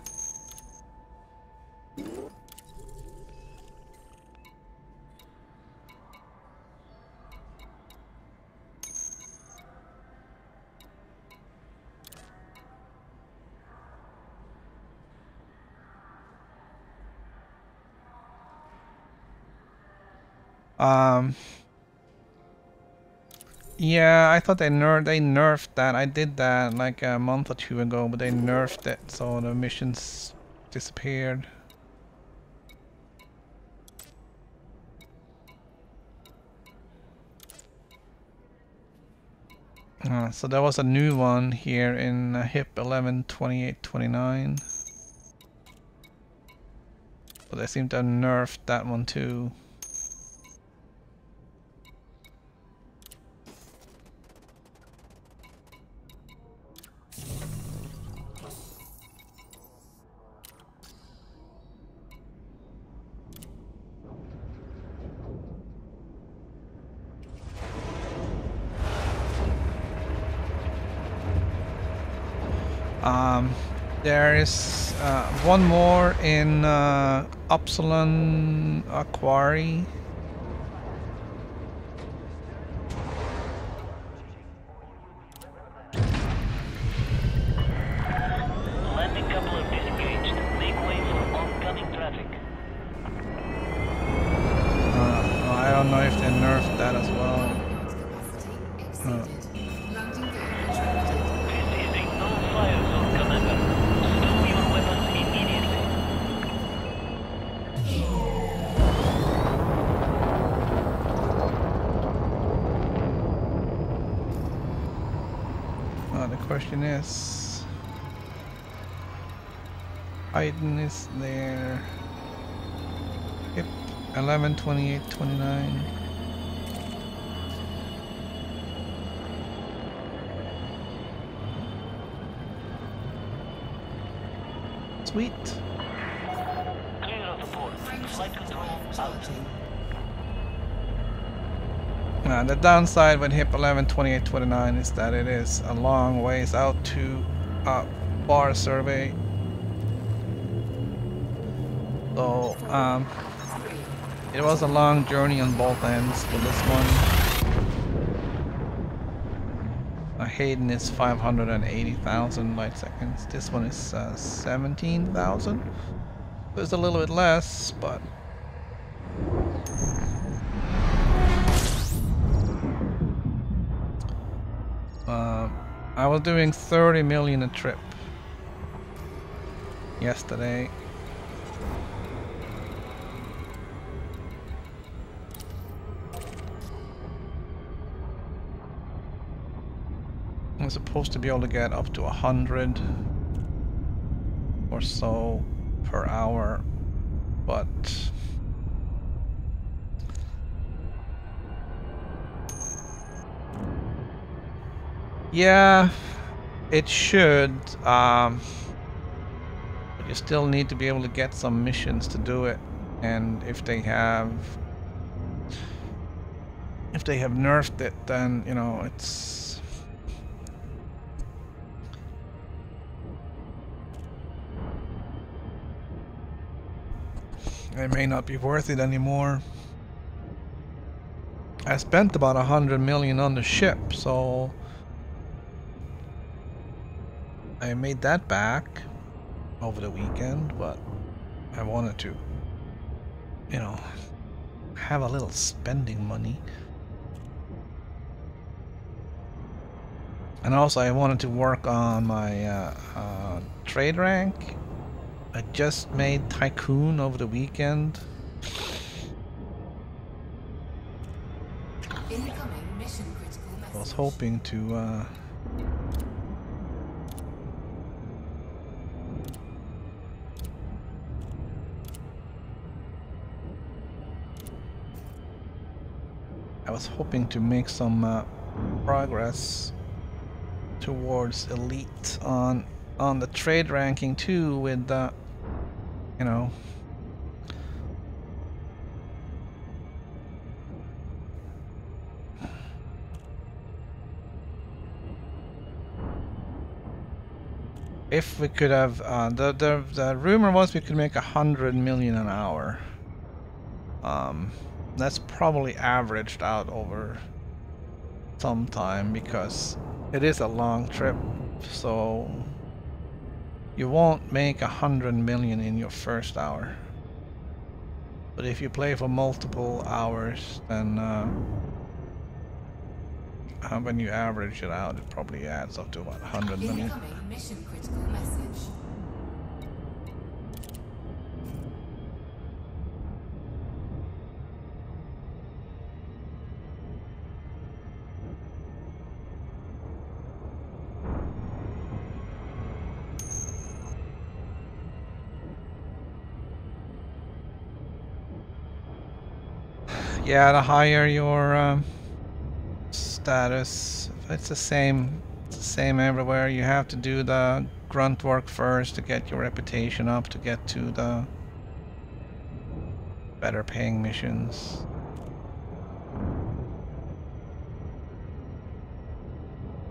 Yeah, I thought they nerfed that. I did that like a month or two ago, but they nerfed it, so the missions disappeared. So there was a new one here in HIP 112829. But they seem to have nerfed that one too. There is one more in Upsilon Quarry. Landing coupler disengaged. Make way for oncoming traffic. I don't know if they nerfed that as well. Capacity exceeded. Landing gear retracted. This is a no-fire zone, Commander. Stow your weapons immediately. The question is, Haydn is there. Yep, 11, 28, 29. Sweet. Clear of the port. Flight control out. The downside with HIP 11, 28, 29 is that it is a long ways out to bar survey. So it was a long journey on both ends for this one. Hayden is 580,000 light seconds. This one is 17,000. So it's a little bit less, but I was doing 30 million a trip yesterday. I'm supposed to be able to get up to 100 or so per hour, but yeah, it should, but you still need to be able to get some missions to do it, and if they have nerfed it, then you know it may not be worth it anymore. I spent about 100 million on the ship, so I made that back over the weekend, but I wanted to, you know, have a little spending money. And also I wanted to work on my trade rank. I just made Tycoon over the weekend. Incoming mission critical message. I was hoping to make some progress towards elite on the trade ranking too, with you know, if we could have the rumor was we could make 100 million an hour. That's probably averaged out over some time because it is a long trip, so you won't make 100 million in your first hour. But if you play for multiple hours, then when you average it out, it probably adds up to about 100 million. Incoming mission critical message. Yeah, the higher your status, it's the same everywhere. You have to do the grunt work first to get your reputation up, to get to the better paying missions.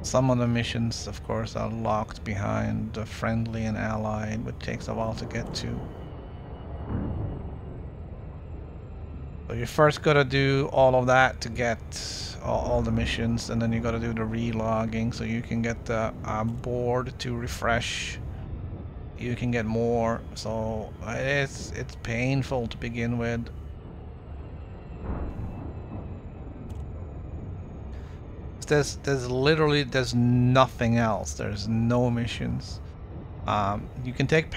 Some of the missions, of course, are locked behind the friendly and allied, which takes a while to get to. So you first gotta do all of that to get all the missions, and then you gotta do the relogging so you can get the board to refresh. You can get more, so it's painful to begin with. There's literally nothing else. There's no missions. You can take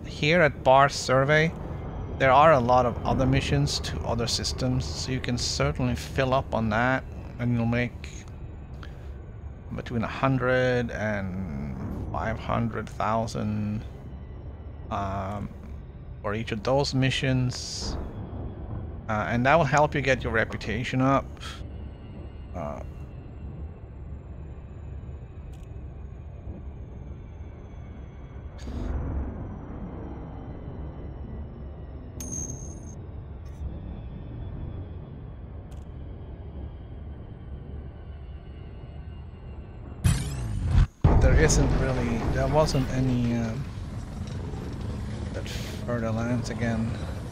here at Bar Survey. There are a lot of other missions to other systems, so you can certainly fill up on that, and you'll make between 100 and 500,000 for each of those missions, and that will help you get your reputation up. There wasn't any that further lands again.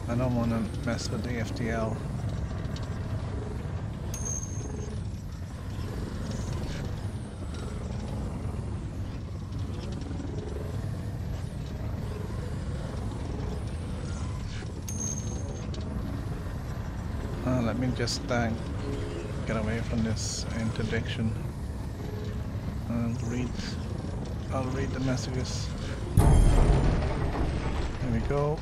I don't want to mess with the FTL. Let me just get away from this interdiction. I'll read the messages. There we go.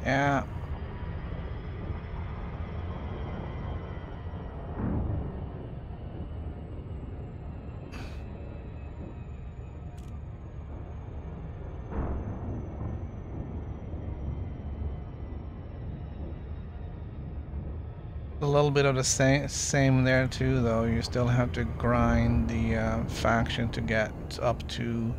Yeah. A little bit of the same there too, though. You still have to grind the faction to get up to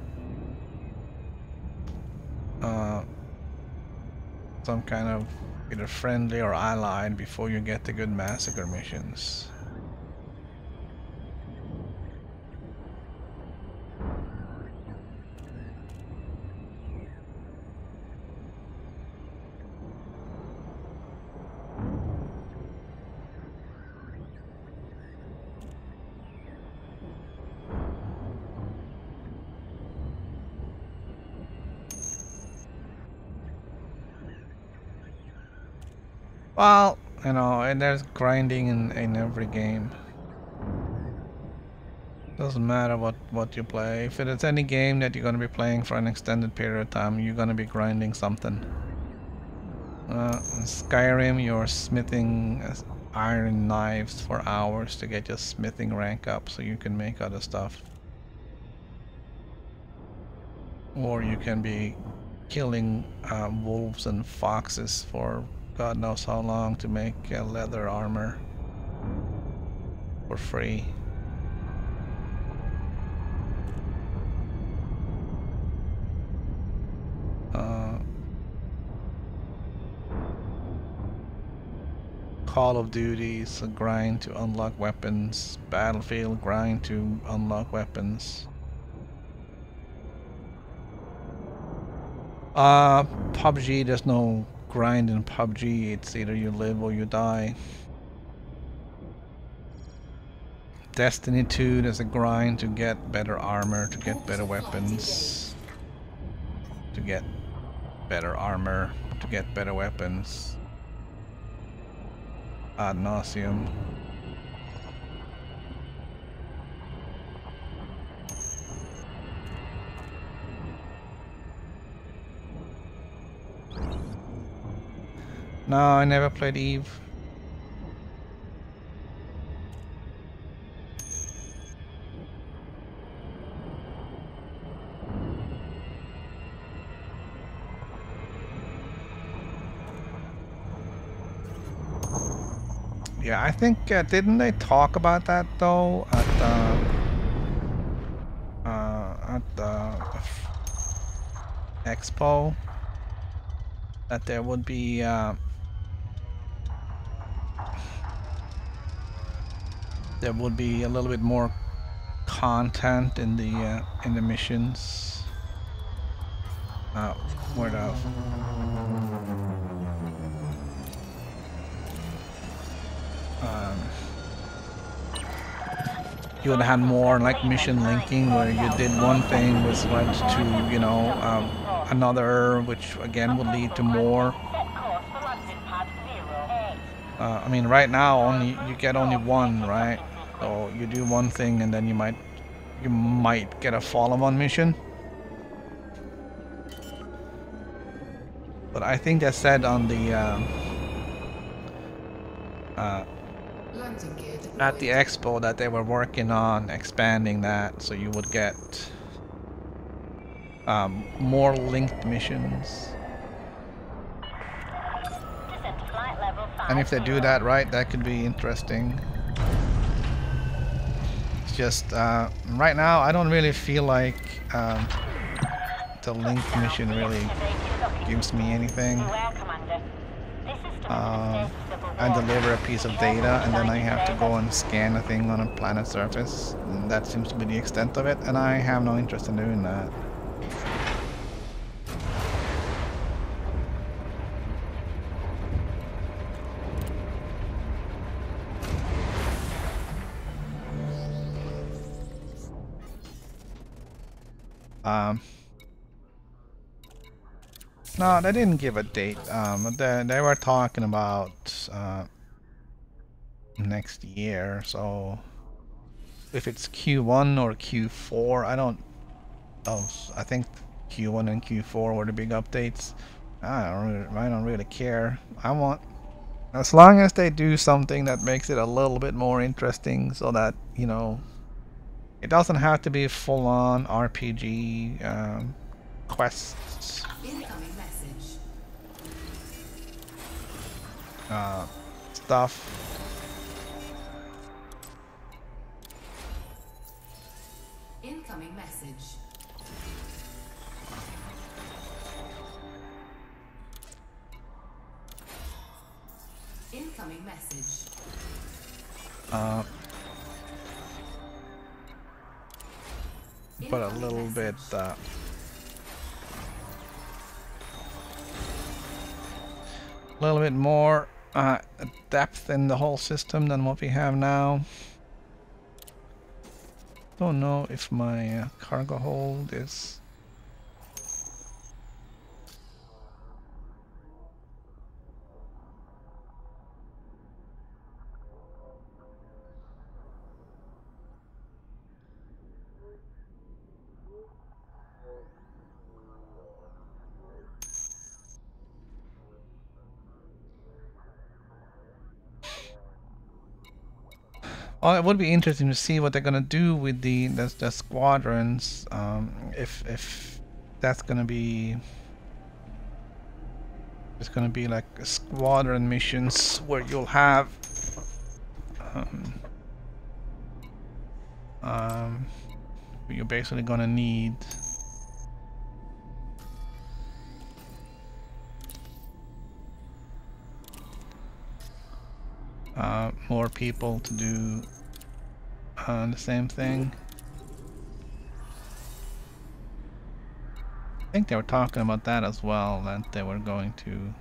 some kind of either friendly or allied before you get the good massacre missions. Well, you know, and there's grinding in every game. Doesn't matter what you play. If it's any game that you're gonna be playing for an extended period of time, you're gonna be grinding something. In Skyrim, you're smithing iron knives for hours to get your smithing rank up so you can make other stuff. Or you can be killing wolves and foxes for God knows how long to make leather armor for free. Call of Duty's a grind to unlock weapons. Battlefield grind to unlock weapons. PUBG, there's no grind in PUBG. It's either you live or you die. Destiny 2, there's a grind to get better armor, to get better weapons, to get better armor, to get better weapons. Ad nauseum. No, I never played Eve. Yeah, I think didn't they talk about that though at the expo, that there would be a little bit more content in the missions. Where the you would have had more like mission linking, where you did one thing was went to, you know, another, which again would lead to more. Set course for landing pad 08. I mean, right now you get only one, right? So you do one thing and then you might get a follow-on mission. But I think they said on the Landing gear deployed. at the expo that they were working on expanding that, so you would get more linked missions. Descent to flight level 50. And if they do that right, that could be interesting. It's just right now I don't really feel like the linked mission really gives me anything. Beware, Commander. This system I is deliver a piece of data and then I have to go and scan a thing on a planet surface. And that seems to be the extent of it, and I have no interest in doing that. No, they didn't give a date. They were talking about next year, so if it's Q1 or Q4, I don't know. I think Q1 and Q4 were the big updates. I don't really care. I want, as long as they do something that makes it a little bit more interesting, so that, you know, it doesn't have to be full-on RPG quests. Incoming message. Stuff. Incoming message. Incoming message. But a little bit more depth in the whole system than what we have now. Don't know if my cargo hold is. Well, it would be interesting to see what they're gonna do with the squadrons. If that's gonna be, it's gonna be like squadron missions where you'll have you're basically gonna need more people to do the same thing. I think they were talking about that as well, that they were going to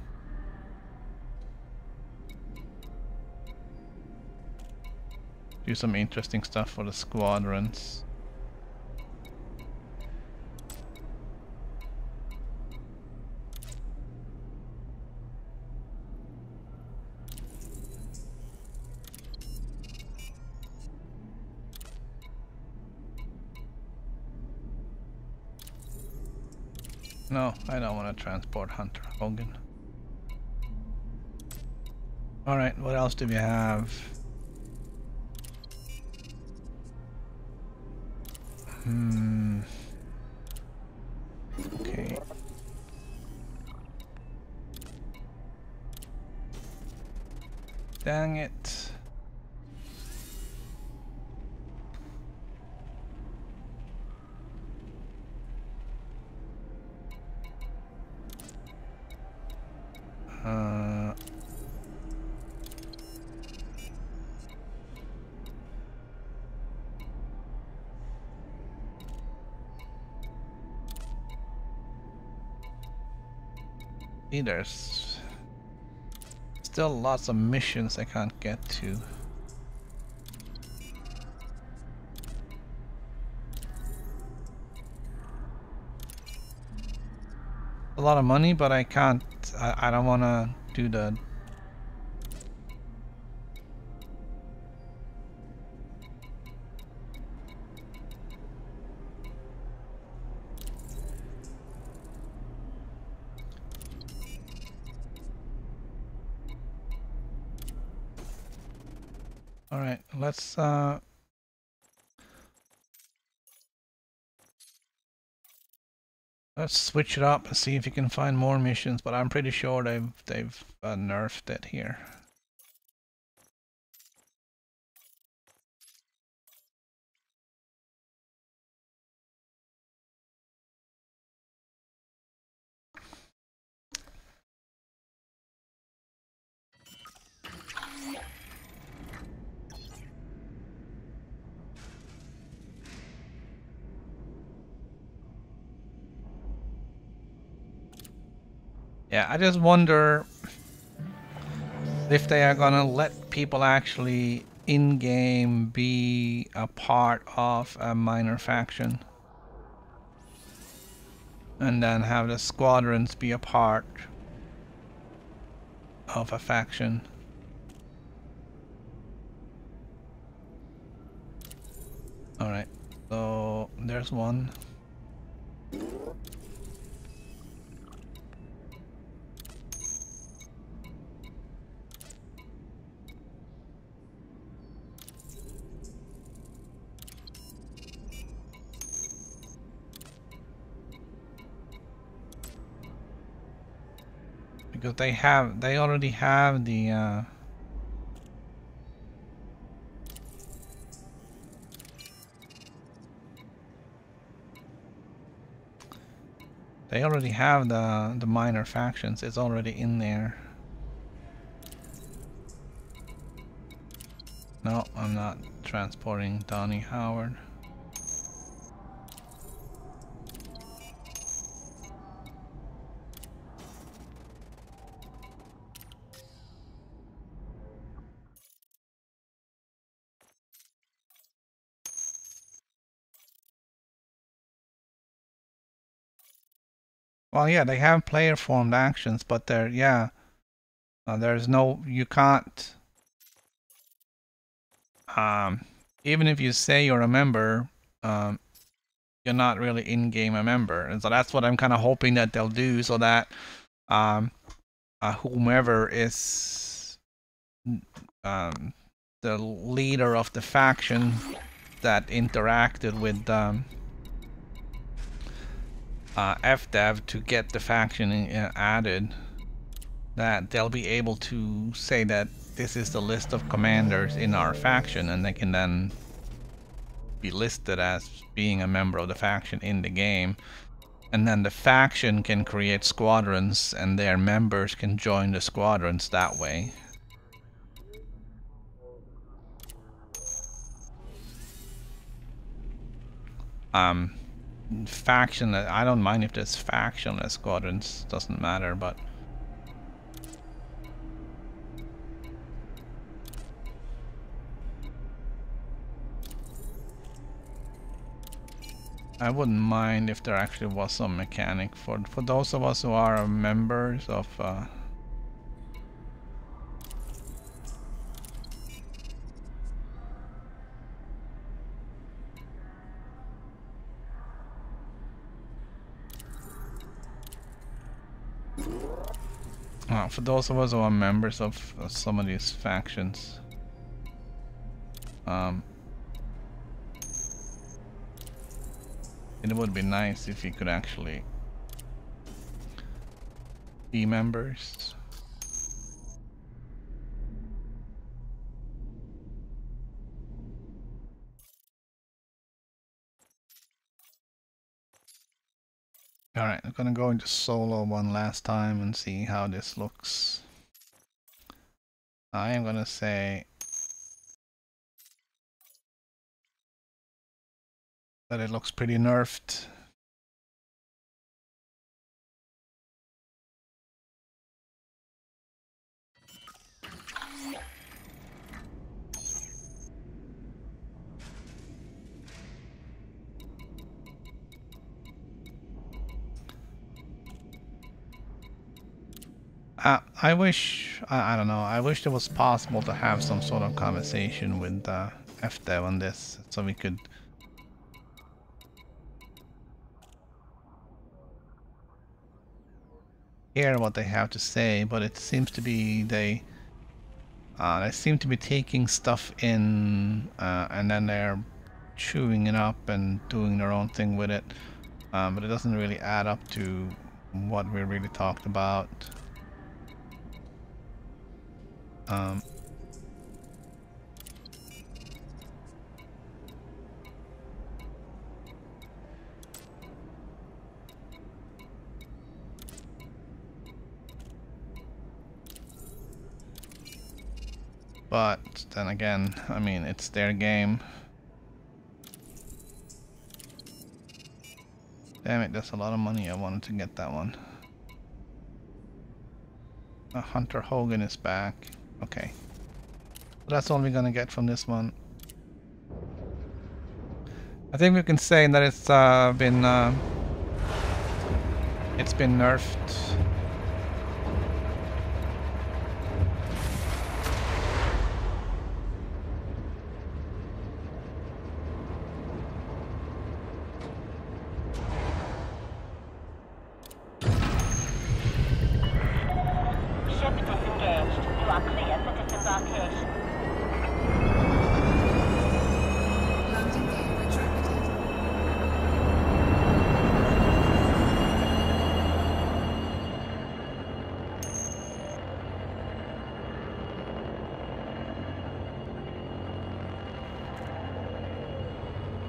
do some interesting stuff for the squadrons. No, I don't want to transport Hunter Hogan. Alright, what else do we have? Okay. Dang it. There's still lots of missions I can't get to. a lot of money, but I can't. I don't want to do the. All right, let's switch it up and see if you can find more missions. But I'm pretty sure they've nerfed it here. Yeah, I just wonder if they are gonna let people actually in-game be a part of a minor faction. And then have the squadrons be a part of a faction. Alright, so there's one. Because they already have the the minor factions. It's already in there. No, I'm not transporting Donnie Howard. Well, yeah, they have player-formed actions, but they're, yeah, there's no, you can't, even if you say you're a member, you're not really in-game a member. And so that's what I'm kind of hoping that they'll do, so that whomever is the leader of the faction that interacted with FDev to get the faction added, that they'll be able to say that this is the list of commanders in our faction, and they can then be listed as being a member of the faction in the game. And then the faction can create squadrons, and their members can join the squadrons that way. Faction, I don't mind if there's factionless squadrons, doesn't matter, but I wouldn't mind if there actually was some mechanic for those of us who are members of for those of us who are members of some of these factions, it would be nice if you could actually be members. Alright, I'm gonna go into solo one last time and see how this looks. I am gonna say that it looks pretty nerfed. I wish, I don't know, I wish it was possible to have some sort of conversation with FDev on this, so we could hear what they have to say, but it seems to be they seem to be taking stuff in and then they're chewing it up and doing their own thing with it, but it doesn't really add up to what we really talked about. But then again, I mean, it's their game. Damn it, that's a lot of money. I wanted to get that one. Hunter Hogan is back. Okay. So that's all we're gonna get from this one. I think we can say that it's been nerfed.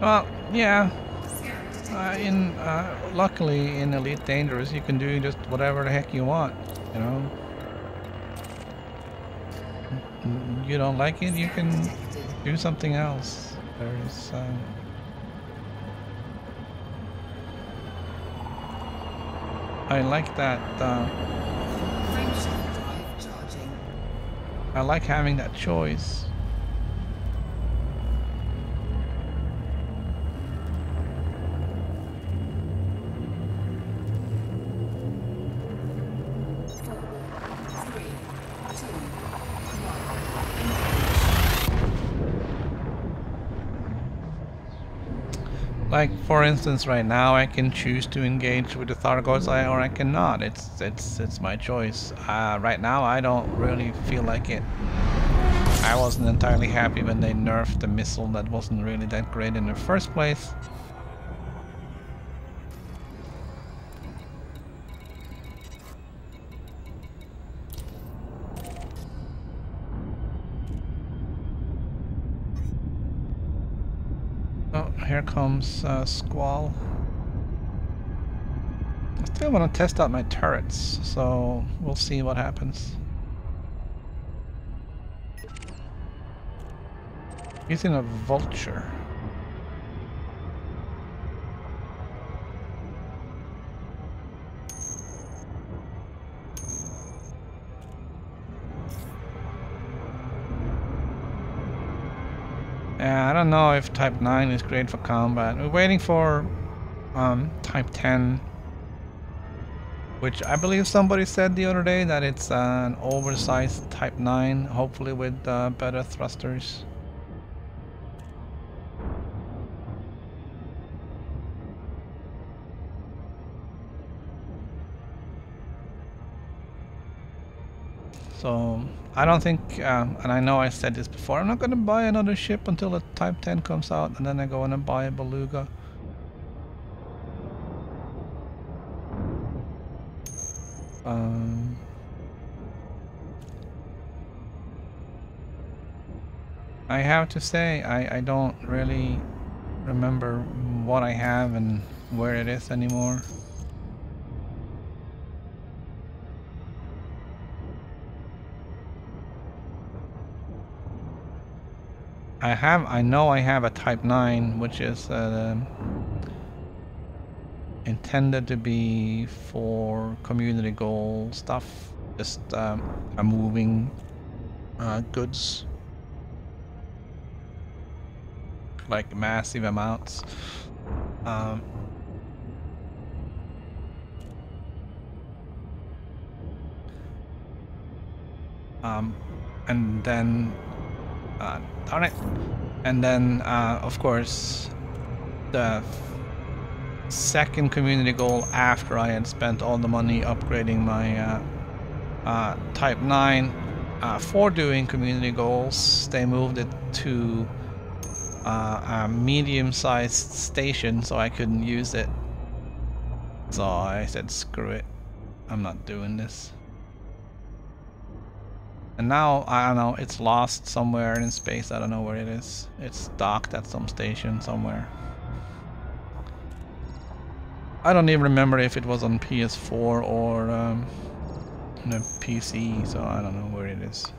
Well, yeah. Luckily in Elite Dangerous, you can do just whatever the heck you want. You know. You don't like it, you can do something else. There's. I like that. I like having that choice. Like for instance, right now I can choose to engage with the Thargoids or I cannot. It's my choice. Right now I don't really feel like it. I wasn't entirely happy when they nerfed the missile that wasn't really that great in the first place. Here comes Squall. I still want to test out my turrets, so we'll see what happens. Using a vulture. Yeah, I don't know if Type 9 is great for combat. We're waiting for Type 10, which I believe somebody said the other day that it's an oversized Type 9, hopefully with better thrusters. So I don't think, and I know I said this before, I'm not going to buy another ship until the Type 10 comes out, and then I go in and buy a Beluga. I have to say, I don't really remember what I have and where it is anymore. I know I have a Type 9, which is intended to be for community goal stuff, just moving goods, like massive amounts. And then darn it, and then of course the second community goal after I had spent all the money upgrading my Type 9 for doing community goals, they moved it to a medium-sized station so I couldn't use it. So I said screw it, I'm not doing this. And now, I don't know, it's lost somewhere in space, I don't know where it is. It's docked at some station somewhere. I don't even remember if it was on PS4 or the PC, so I don't know where it is.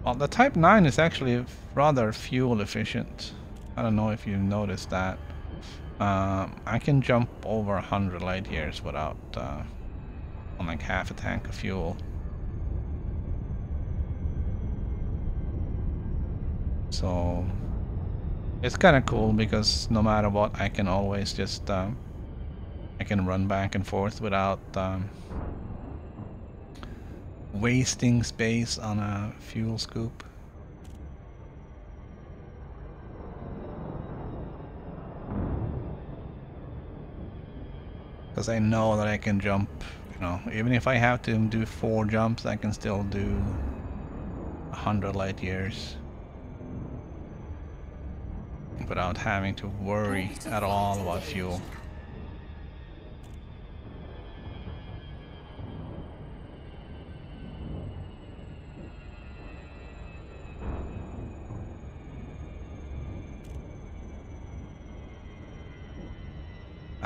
Well, the Type 9 is actually rather fuel efficient. I don't know if you've noticed that. I can jump over 100 light years without on like half a tank of fuel. So it's kind of cool because no matter what, I can always just I can run back and forth without wasting space on a fuel scoop. Because I know that I can jump, you know, even if I have to do 4 jumps, I can still do 100 light years without having to worry at all about fuel.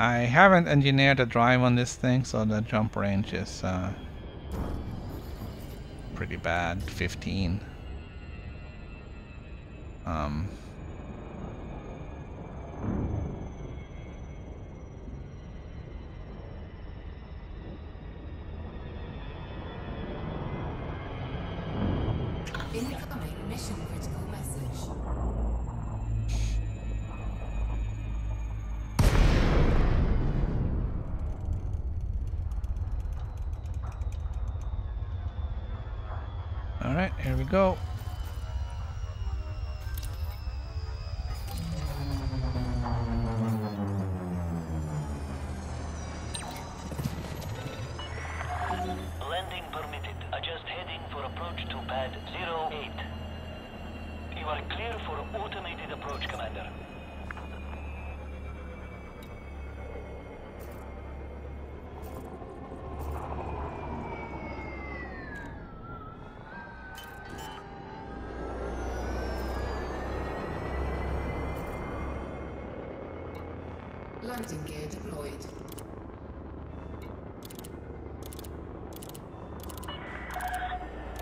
I haven't engineered a drive on this thing, so the jump range is pretty bad, 15. Incoming mission critical message. Alright, here we go. Landing permitted. Adjust heading for approach to pad 08. You are clear for automated approach, Commander. Landing gear deployed.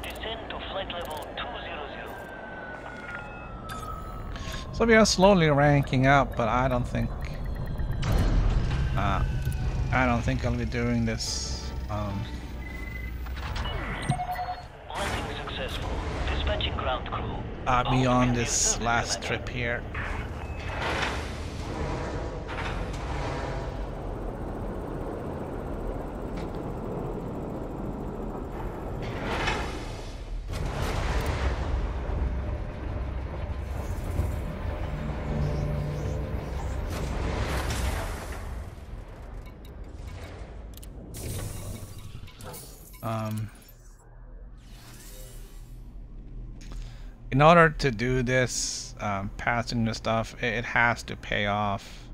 Descend to flight level 200. So we are slowly ranking up, but I don't think I'll be doing this Landing successful. Dispatching ground crew. beyond this last trip here. In order to do this passenger stuff, it has to pay off.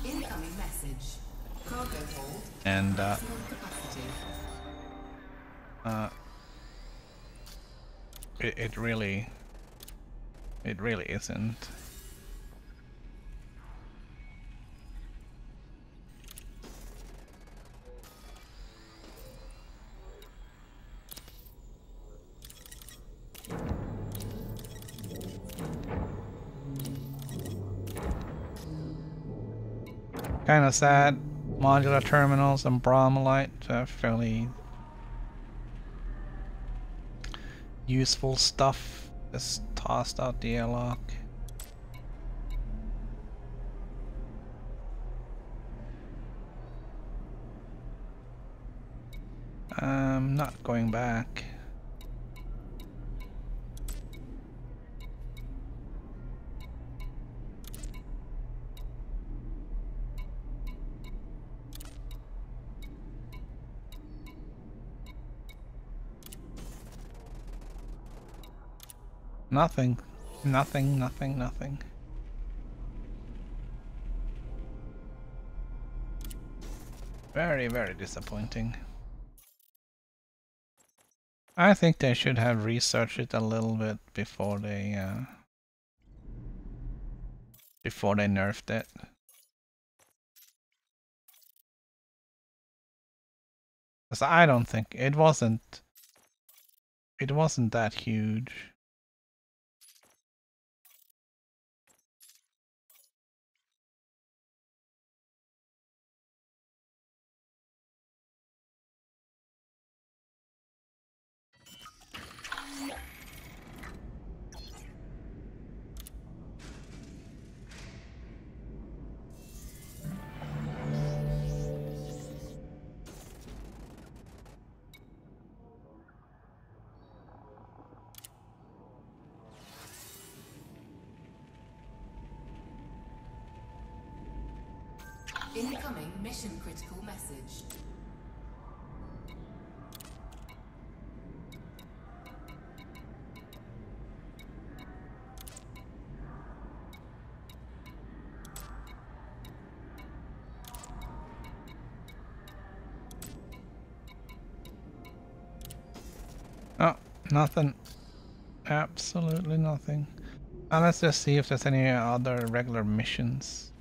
Incoming message. Cargo hold. And Maximum capacity. it really isn't. Kind of sad. Modular terminals and bromolite, fairly useful stuff. Just tossed out the airlock. I'm not going back. Nothing. Nothing, nothing, nothing. Very, very disappointing. I think they should have researched it a little bit before they nerfed it. Because I don't think it wasn't that huge. Incoming mission critical message. Oh, nothing. Absolutely nothing. And let's just see if there's any other regular missions.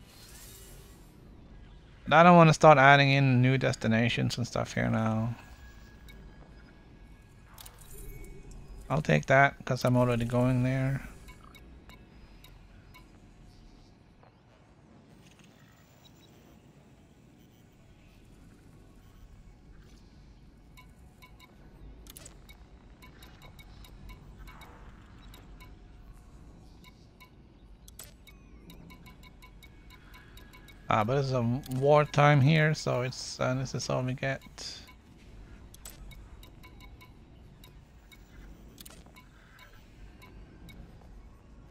But I don't want to start adding in new destinations and stuff here now. I'll take that because I'm already going there. But it's a wartime here, so it's this is all we get.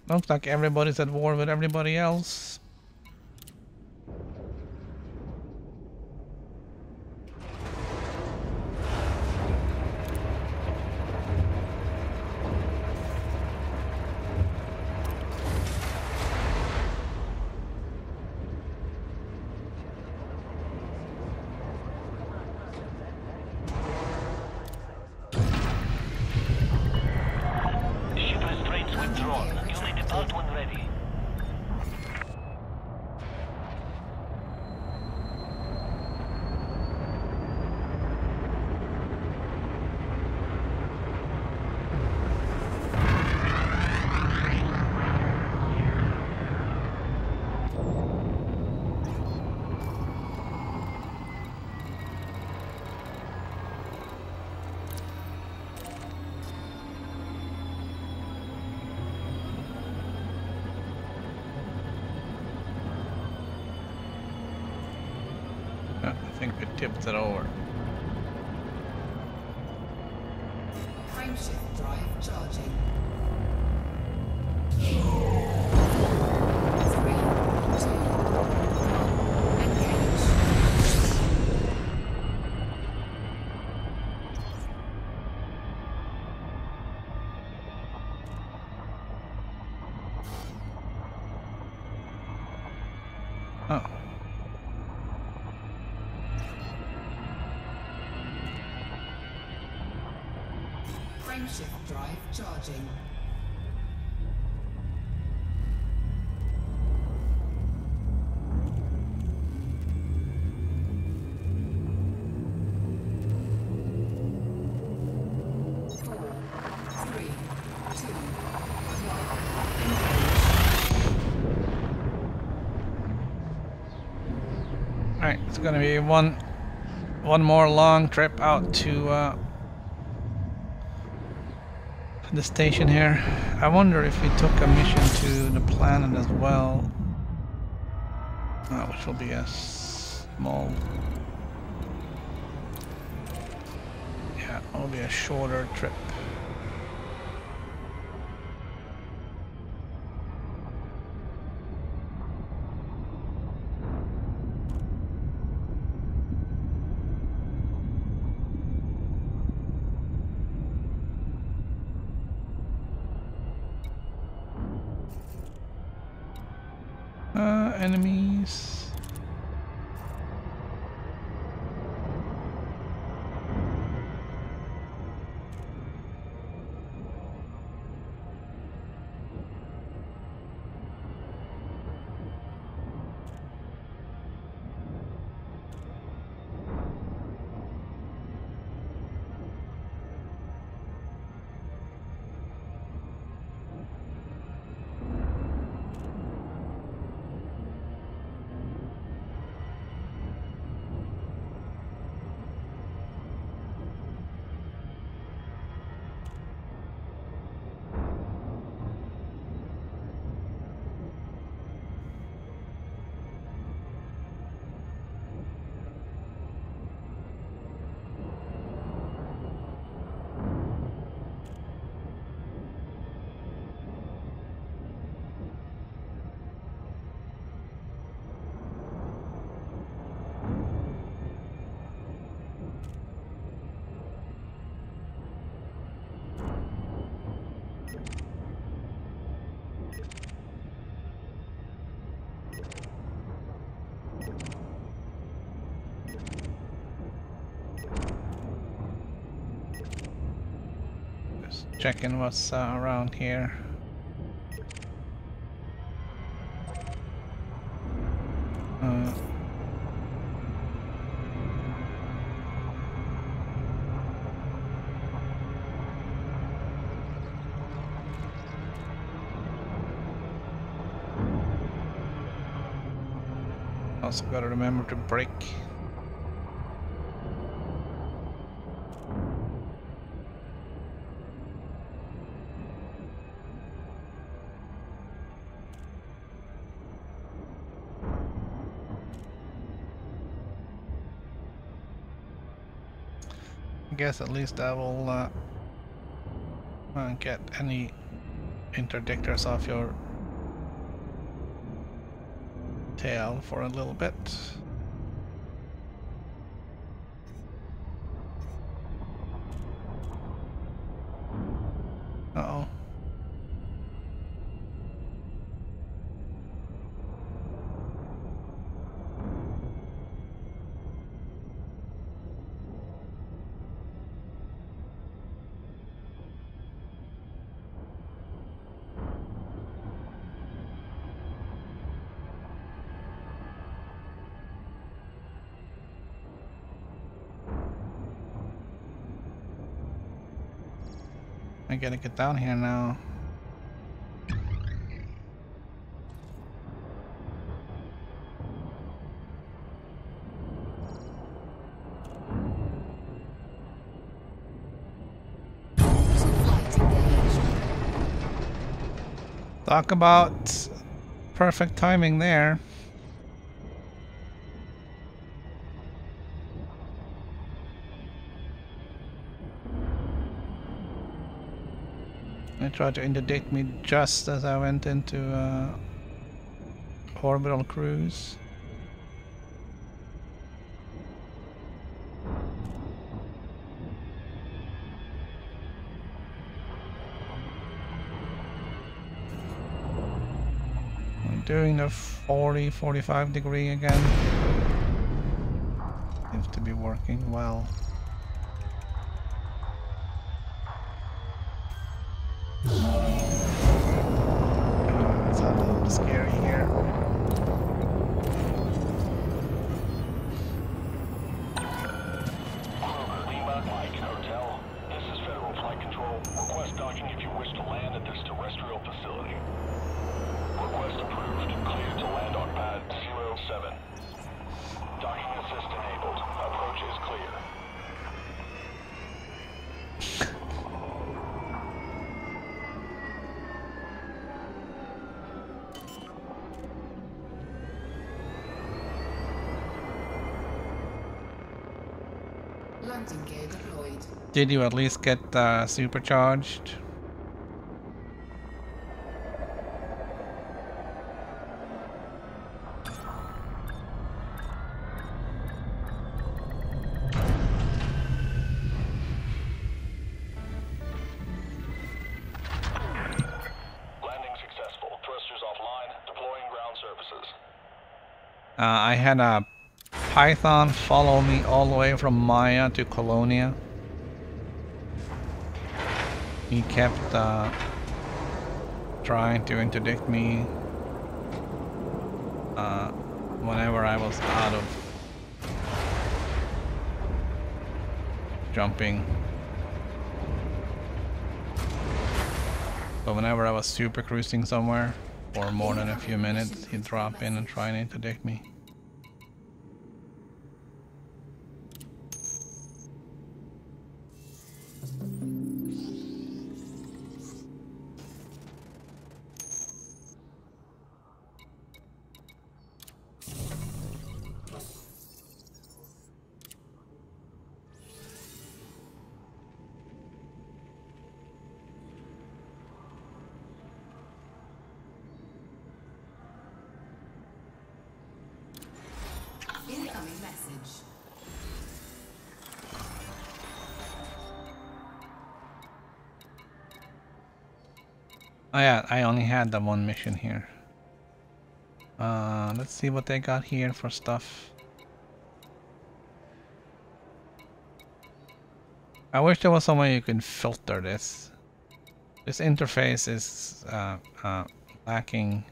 Looks like everybody's at war with everybody else. I think we tipped it over. Frameshift drive charging. 3, 2, 1, engage. Oh. Frameshift drive charging. Alright, it's gonna be one more long trip out to the station here. I wonder if we took a mission to the planet as well, which will be a small. It'll be a shorter trip. Enemies. Checking what's around here. Also gotta remember to brake. I guess at least I will get any interdictors off your tail for a little bit. Uh-oh. I gotta get down here now. Talk about perfect timing there. They tried to interdict me just as I went into orbital cruise. I'm doing the 40-45 degree again. Seems to be working well. It's a little scary here. Lima, Mike, Hotel. This is Federal Flight Control. Request docking if you wish to land at this terrestrial facility. Request approved. Cleared to land on pad 07. Docking assist enabled. Approach is clear. Landing gear deployed. Did you at least get supercharged? I had a Python follow me all the way from Maya to Colonia. He kept trying to interdict me whenever I was out of jumping. So whenever I was super cruising somewhere for more than a few minutes, he'd drop in and try and interdict me. Incoming message. Oh yeah, I only had the one mission here. Let's see what they got here for stuff. I wish there was some way you could filter this. This interface is lacking.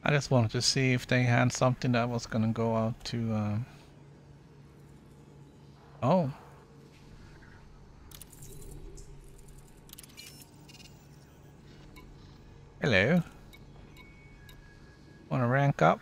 I just wanted to see if they had something that was gonna go out to oh. Hello. Wanna rank up?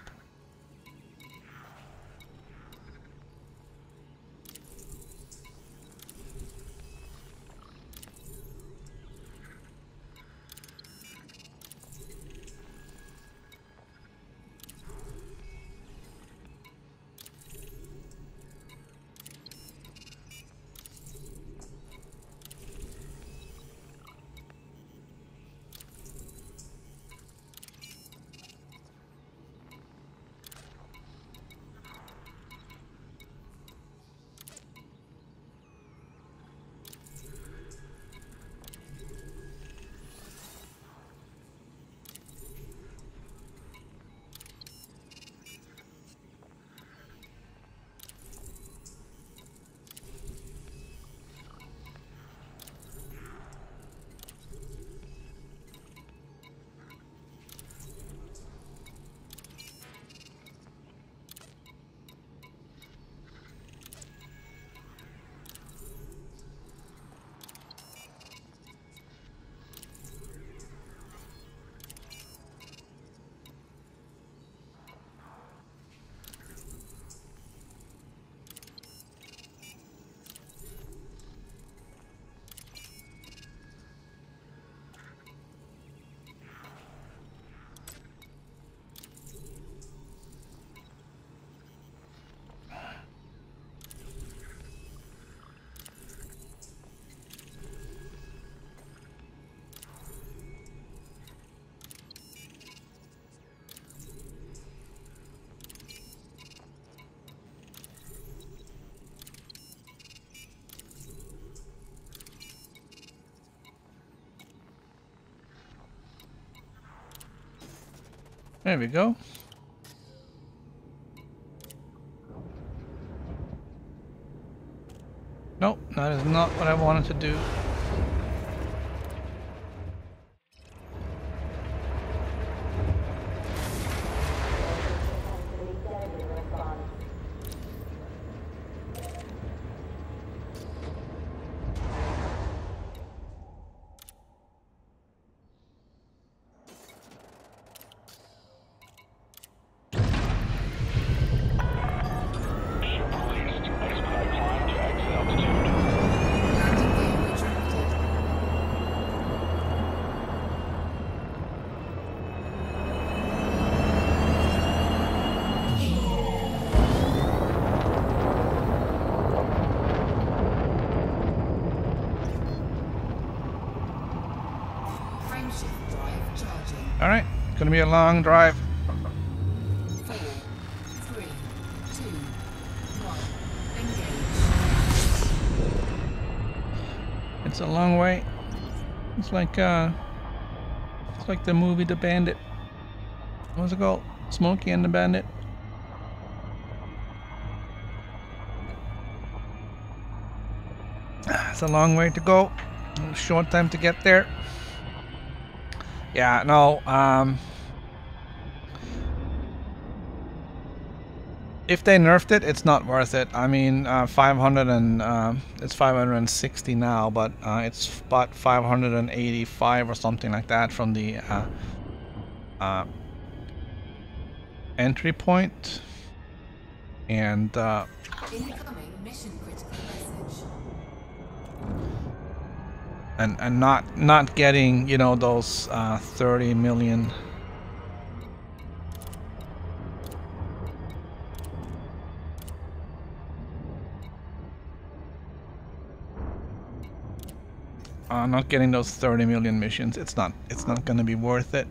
There we go. Nope, that is not what I wanted to do. gonna be a long drive. 4, 3, 2, 1. Engage. It's a long way. It's like the movie The Bandit. What's it called? Smokey and the Bandit. It's a long way to go. Short time to get there. Yeah, no, if they nerfed it, it's not worth it. I mean, 500 and it's 560 now, but it's about 585 or something like that from the entry point, and Incoming mission critical message. and not getting, you know, those 30 million. Not getting those 30 million missions. It's not going to be worth it.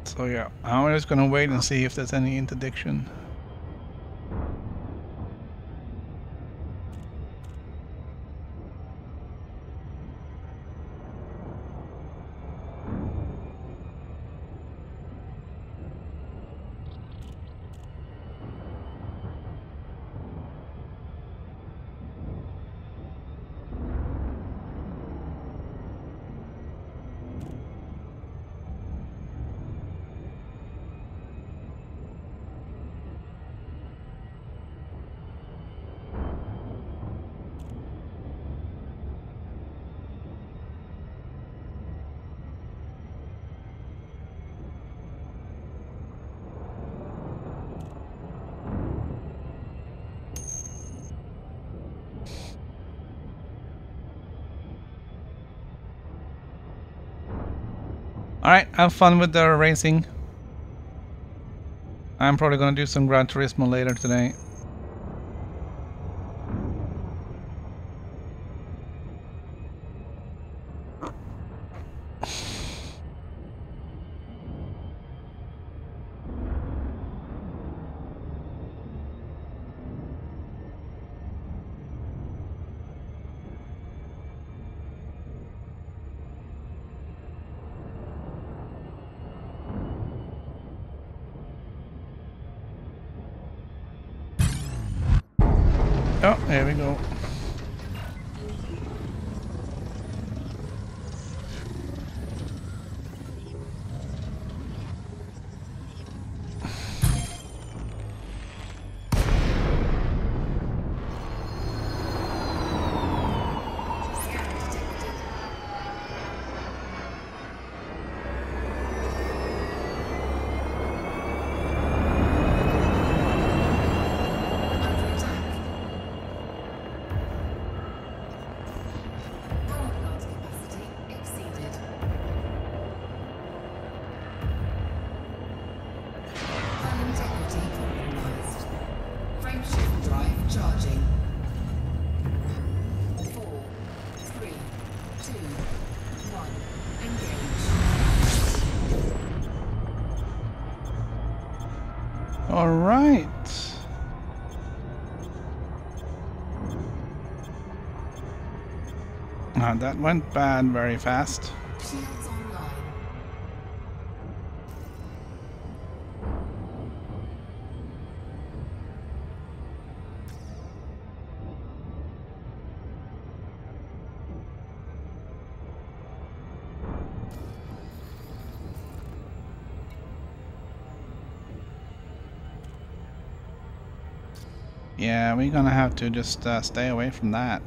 So yeah, I'm just gonna wait and see if there's any interdiction. Alright, have fun with the racing. I'm probably gonna do some Gran Turismo later today. Oh, there we go. 1. Engage. All right. That went bad very fast. Shields online. Yeah, we're gonna have to just stay away from that.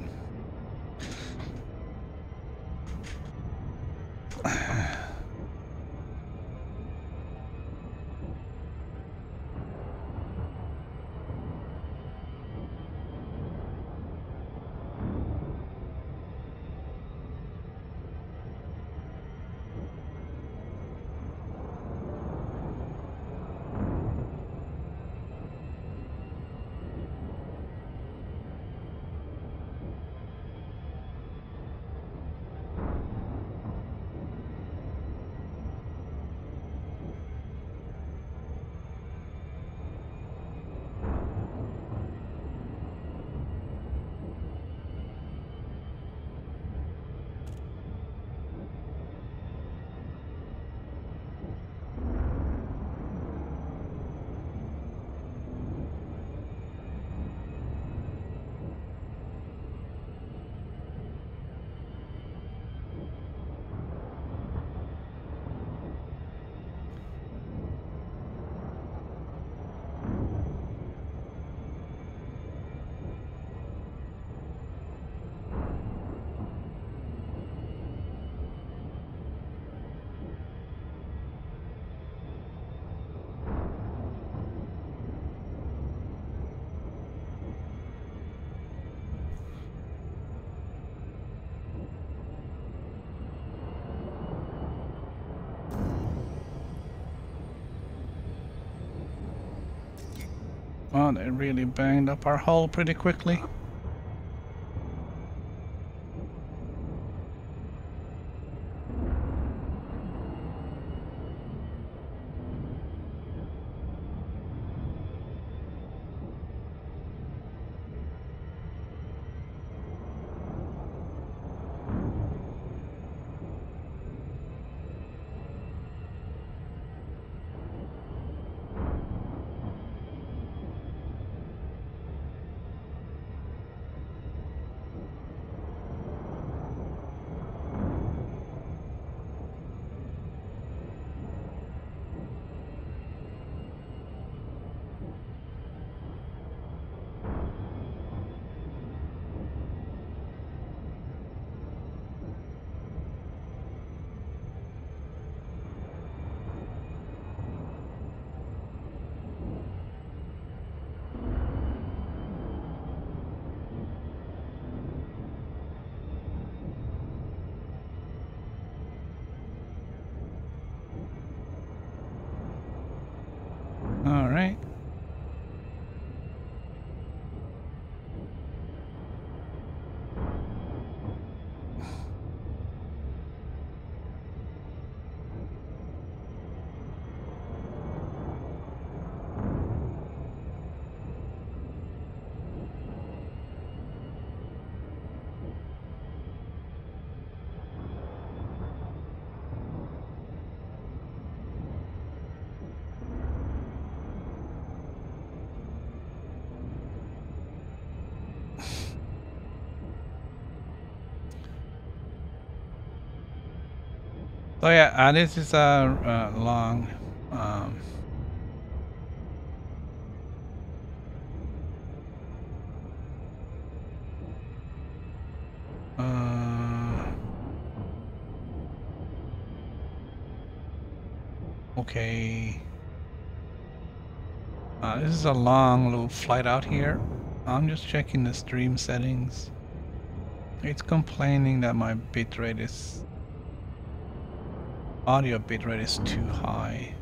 Oh, they really banged up our hull pretty quickly. All right. So yeah, this is a long okay. This is a long little flight out here. I'm just checking the stream settings. It's complaining that my bitrate is audio bitrate is too high.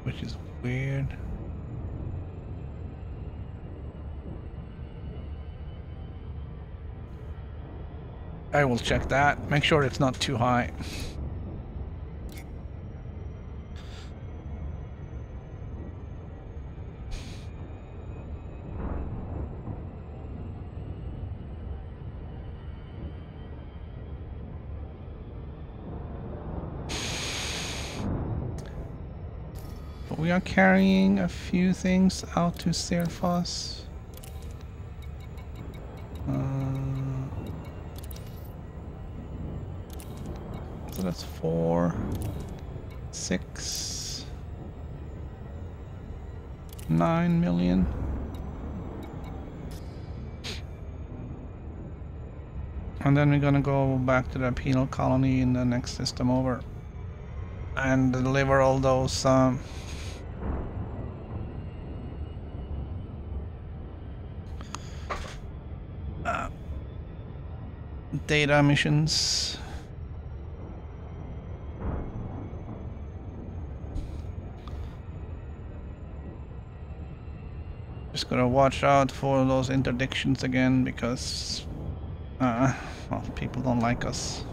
Which is weird. I will check that. Make sure it's not too high. But we are carrying a few things out to Serfos. So that's 4, 6, 9 million. And then we're gonna go back to the penal colony in the next system over and deliver all those data missions. Just gotta watch out for those interdictions again because well, people don't like us.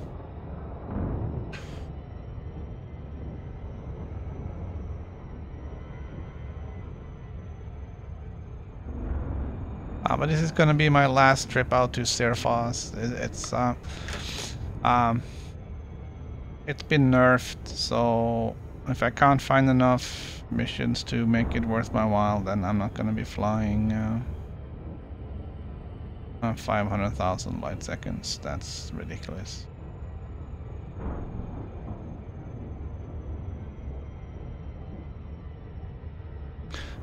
But this is gonna be my last trip out to Serfos. It's been nerfed, so if I can't find enough missions to make it worth my while, then I'm not gonna be flying 500,000 light seconds. That's ridiculous.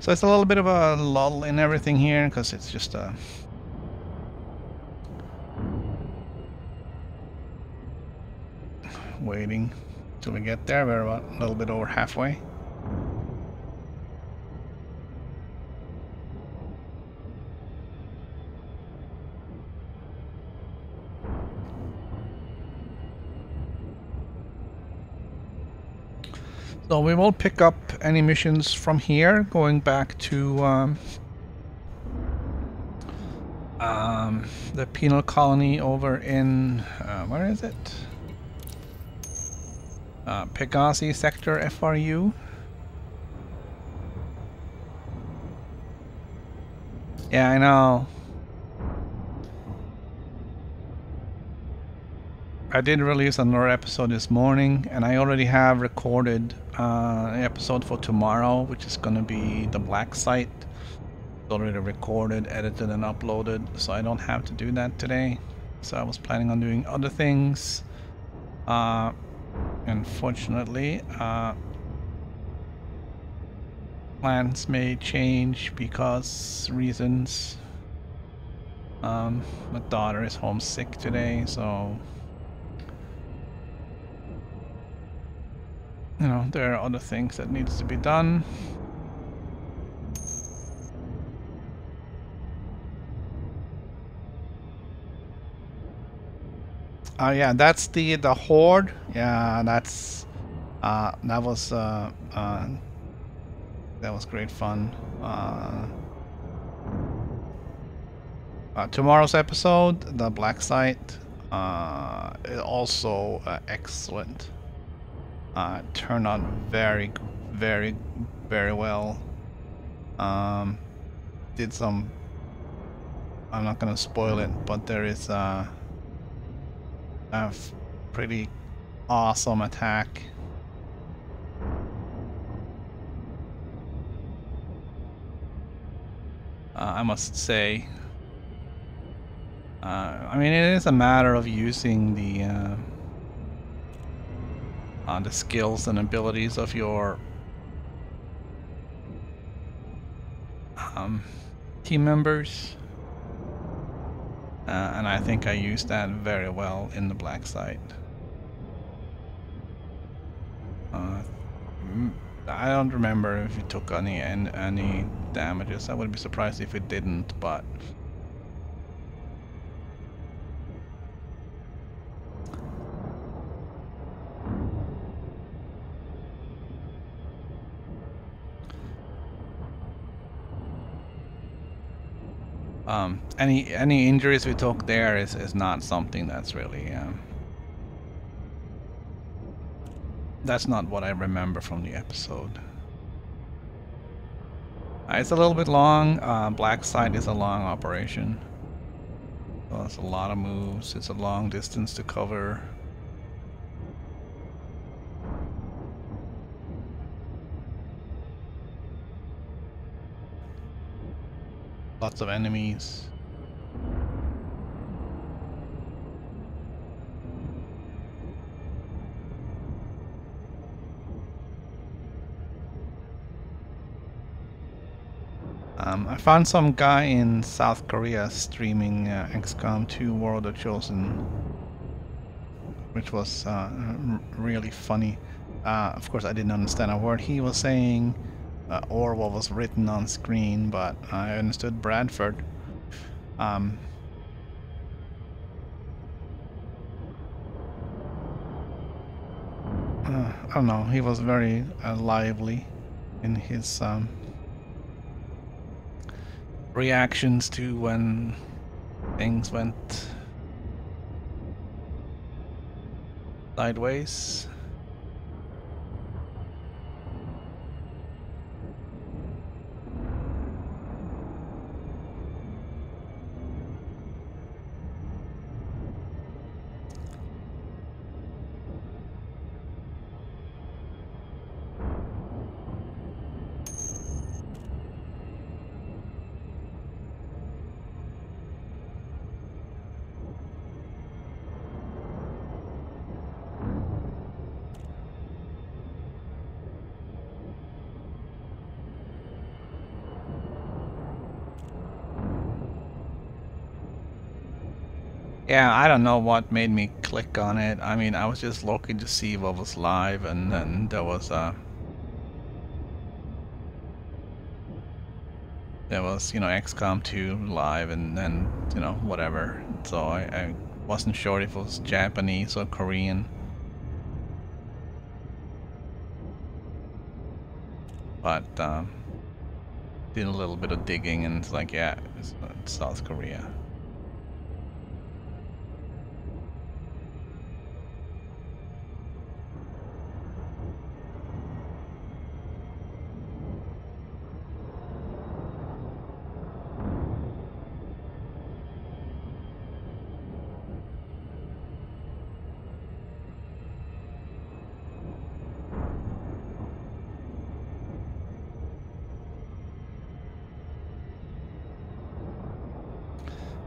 So it's a little bit of a lull in everything here because it's just waiting till we get there. We're about a little bit over halfway. So we will pick up any missions from here, going back to the penal colony over in where is it? Pegasi sector FRU. Yeah, I know. I did release another episode this morning, and I already have recorded an episode for tomorrow, which is going to be the black site. It's already recorded, edited, and uploaded, so I don't have to do that today. So I was planning on doing other things. Unfortunately, plans may change because reasons. My daughter is homesick today, so you know, there are other things that needs to be done. Oh yeah, that's the horde. Yeah, that's that was great fun. Tomorrow's episode, the black site, is also excellent. Turned out very, very, very well. Did some. I'm not gonna spoil it, but there is a pretty awesome attack. I must say. I mean, it is a matter of using the skills and abilities of your team members, and I think I used that very well in the black site. I don't remember if it took any damages. I would be surprised if it didn't, but Any injuries we took there is not something that's really that's not what I remember from the episode. It's a little bit long. Black site is a long operation. So it's a lot of moves. It's a long distance to cover. Lots of enemies. I found some guy in South Korea streaming XCOM 2 World of Chosen, which was really funny. Of course, I didn't understand a word he was saying or what was written on screen, but I understood Bradford. I don't know, he was very lively in his reactions to when things went sideways. Yeah, I don't know what made me click on it. I mean, I was just looking to see what was live, and then there was you know, XCOM 2 live, and then, you know, whatever. So I wasn't sure if it was Japanese or Korean. But did a little bit of digging, and it's like, yeah, it's South Korea.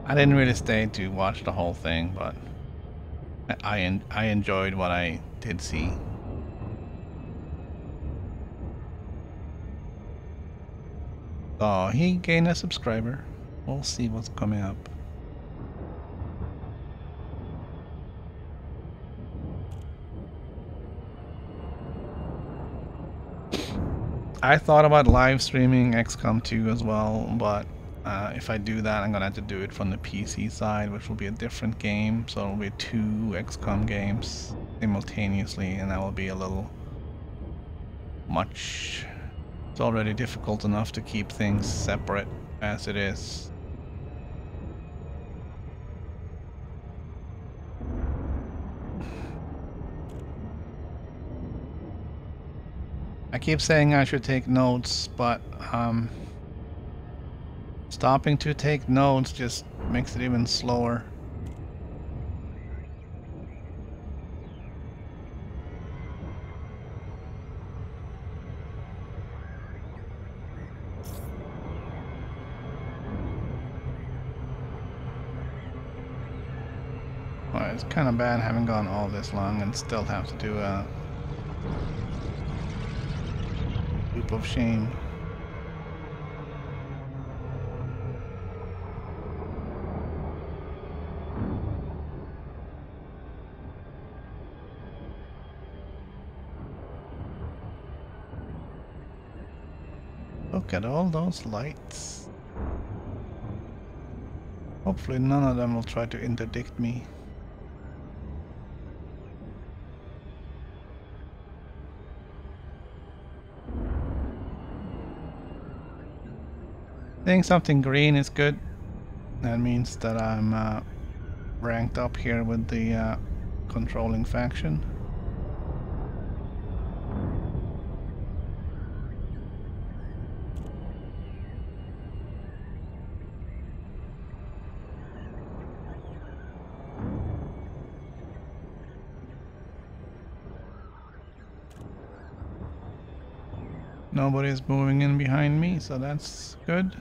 I didn't really stay to watch the whole thing, but I enjoyed what I did see. So he gained a subscriber. We'll see what's coming up. I thought about live streaming XCOM 2 as well, but if I do that, I'm gonna have to do it from the PC side, which will be a different game. So it'll be 2 XCOM games simultaneously, and that will be a little much. It's already difficult enough to keep things separate as it is. I keep saying I should take notes, but stopping to take notes just makes it even slower. Well, it's kind of bad having gone all this long and still have to do a loop of shame. Look at all those lights. Hopefully none of them will try to interdict me. I think something green is good. That means that I'm ranked up here with the controlling faction. Nobody's moving in behind me, so that's good.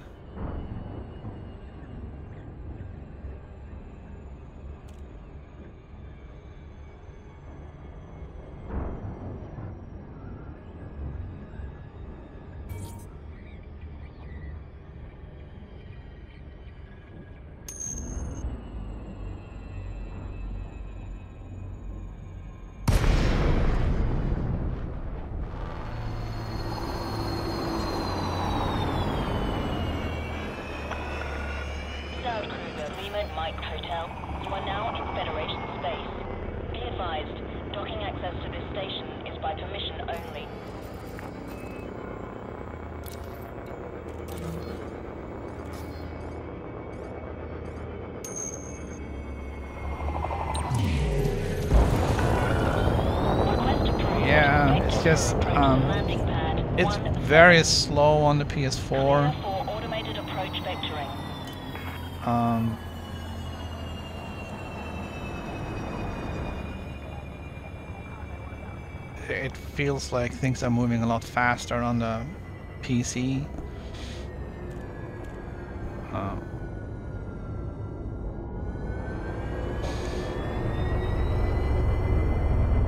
Mike Hotel. You are now in Federation space. Be advised, docking access to this station is by permission only. Yeah, it's just it's very slow on the PS4. Automated approach vectoring. It feels like things are moving a lot faster on the PC.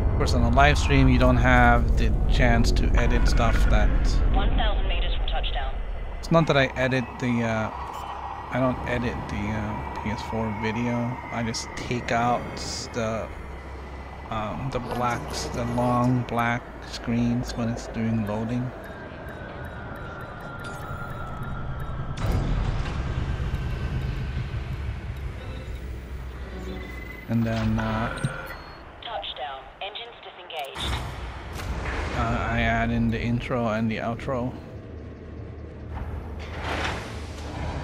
Of course, on a live stream, you don't have the chance to edit stuff that. 1,000 meters from touchdown. It's not that I edit the. I don't edit the PS4 video. I just take out the long black screens when it's doing loading. And then Touchdown. Engines disengaged. I add in the intro and the outro.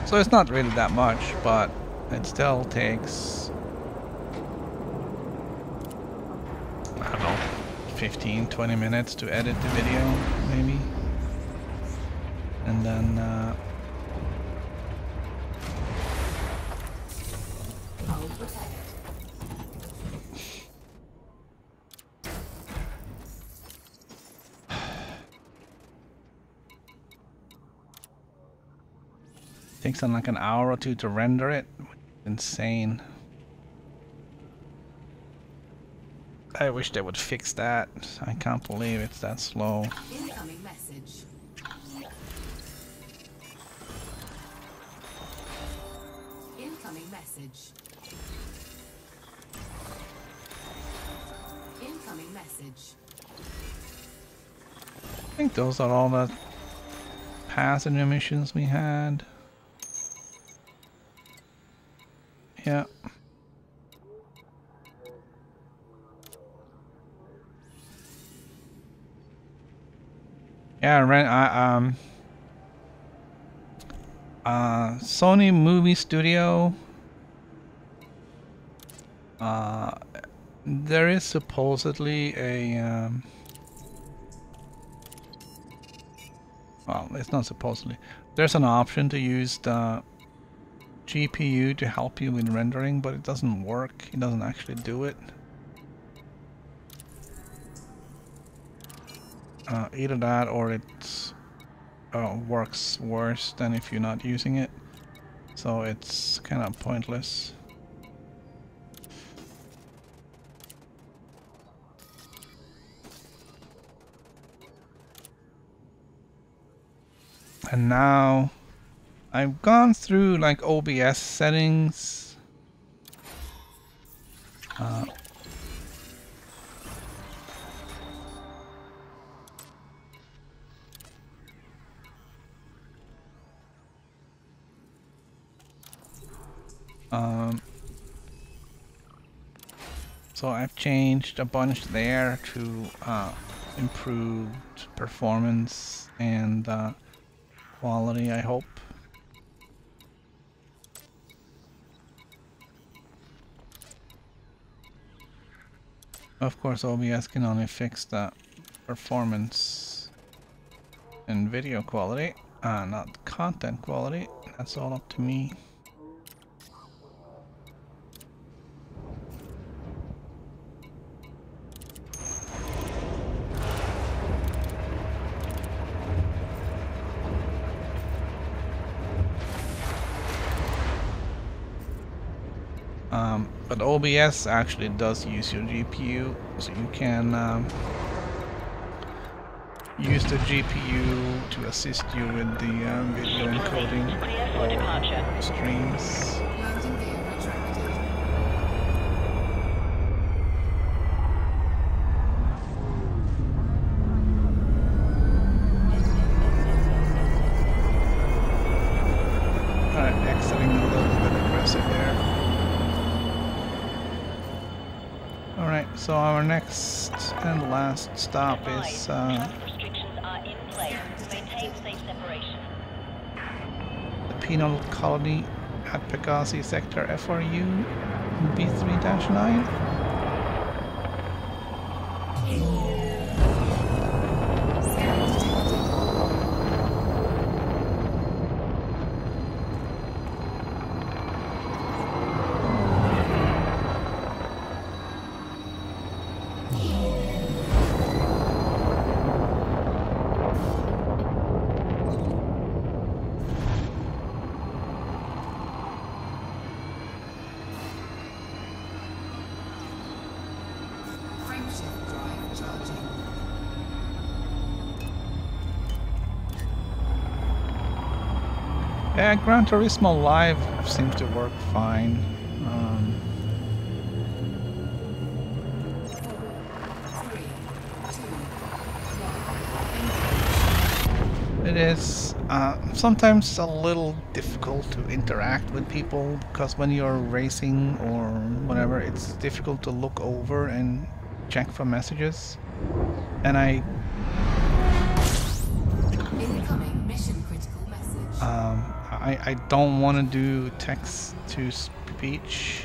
So it's not really that much, but it still takes, I don't know, 15-20 minutes to edit the video, maybe. And then takes them like an hour or two to render it. Insane. I wish they would fix that. I can't believe it's that slow. Incoming message. Incoming message. Incoming message. I think those are all the passenger missions we had. Yeah. Yeah, Sony Movie Studio. There is supposedly a well, it's not supposedly. There's an option to use the GPU to help you with rendering, but it doesn't work. It doesn't actually do it. Either that or it works worse than if you're not using it. So it's kind of pointless. And now I've gone through like OBS settings. So I've changed a bunch there to improved performance and quality, I hope. Of course, OBS can only fix the performance and video quality, not content quality. That's all up to me. But OBS actually does use your GPU, so you can use the GPU to assist you with the video encoding for streams. Landing gear retracted. Alright, exiting a little bit aggressive there. Alright, so our next and last stop is Restrictions are in place. Maintain safe separation. the penal colony at Pegasi sector FRU B3-9. Scan detected. Frameshift drive charging. Yeah, Gran Turismo Live seems to work fine. 4, 3, 2, 1. It is sometimes a little difficult to interact with people because when you're racing or whatever, it's difficult to look over and check for messages. And I Incoming mission critical message. I don't want to do text to speech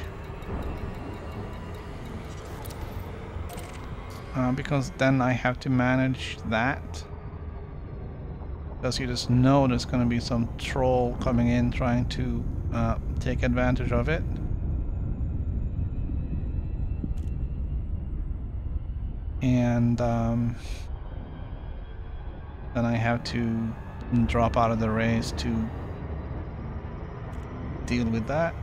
because then I have to manage that. Because you just know there's going to be some troll coming in trying to take advantage of it. And then I have to drop out of the race to deal with that.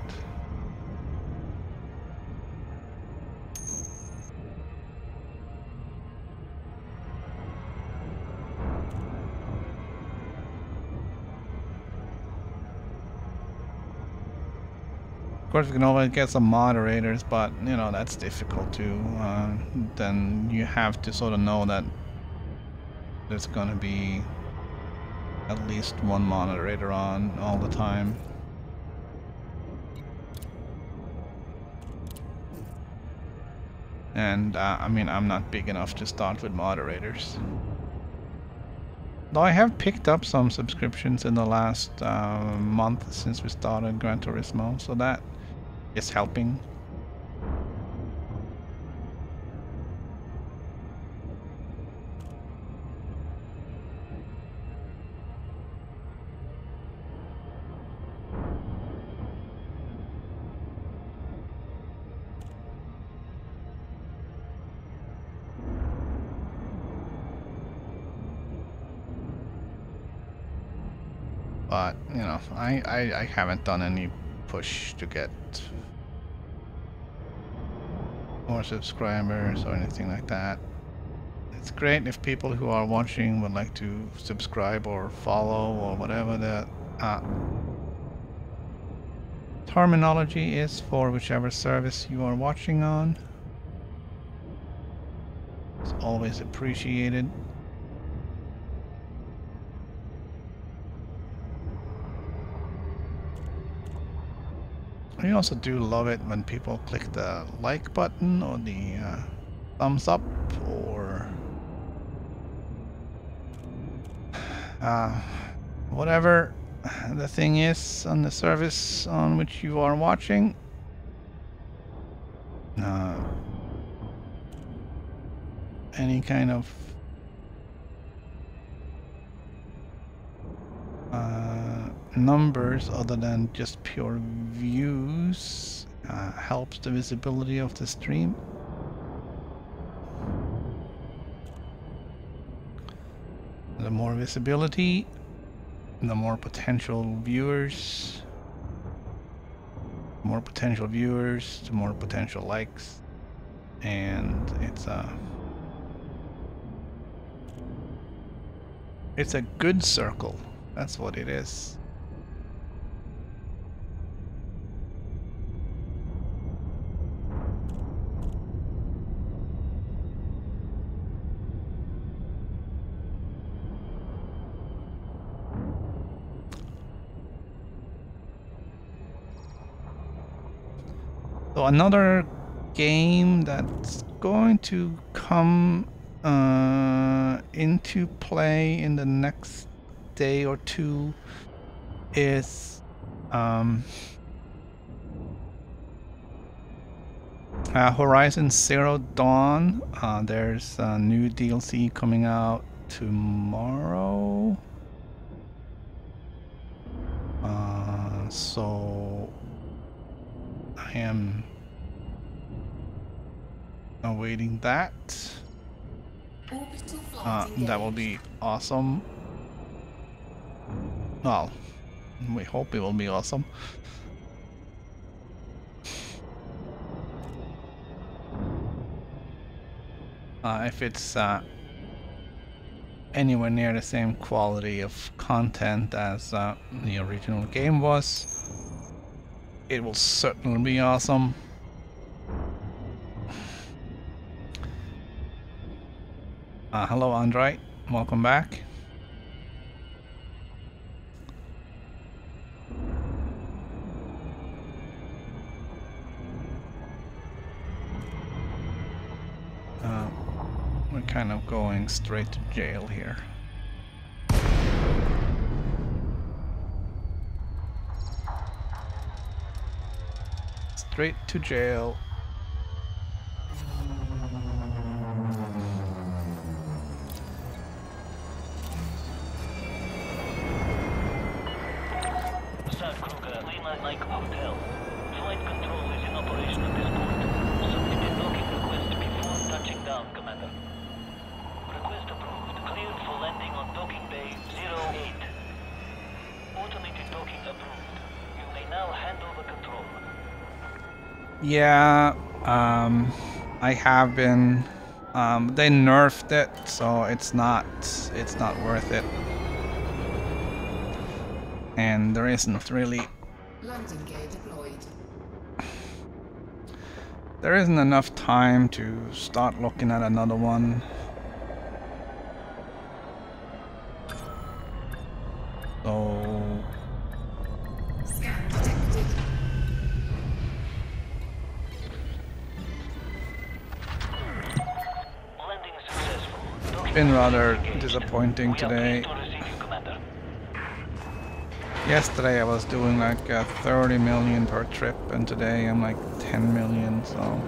Of course, we can always get some moderators, but you know that's difficult too. Then you have to sort of know that there's gonna be at least one moderator on all the time. And I mean, I'm not big enough to start with moderators. Though I have picked up some subscriptions in the last month since we started Gran Turismo, so that is helping. But, you know, I haven't done any push to get more subscribers or anything like that. It's great if people who are watching would like to subscribe or follow or whatever the terminology is for whichever service you are watching on. It's always appreciated. I also do love it when people click the like button or the thumbs up or whatever the thing is on the service on which you are watching. any kind of numbers other than just pure views helps the visibility of the stream. The more visibility, the more potential viewers. More potential viewers, the more potential likes, and it's a good circle. That's what it is. So another game that's going to come into play in the next day or two is Horizon Zero Dawn. There's a new DLC coming out tomorrow. So I am awaiting that. That will be awesome. Well, we hope it will be awesome. If it's anywhere near the same quality of content as the original game was, it will certainly be awesome. Hello Andrei, welcome back. We're kind of going straight to jail here. Straight to jail. Hotel. Flight control is in operation at this point. Submit a docking request before touching down, Commander. Request approved. Cleared for landing on docking bay 08. Automated docking approved. You may now hand over control. Yeah, I have been. They nerfed it, so it's not worth it. And there isn't really. Landing gear deployed. There isn't enough time to start looking at another one. So Scan detected. Landing successful. it's been rather disappointing today. Yesterday I was doing like 30 million per trip, and today I'm like 10 million, so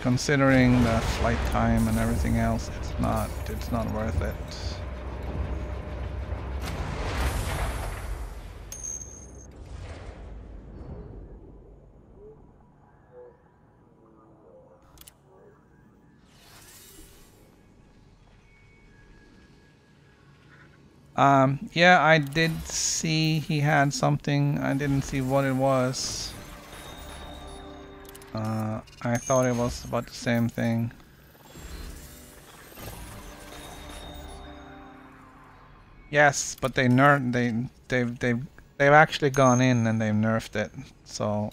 considering the flight time and everything else, it's not worth it. Yeah, I did see he had something. I didn't see what it was. I thought it was about the same thing. Yes, but they've actually gone in and they've nerfed it. So,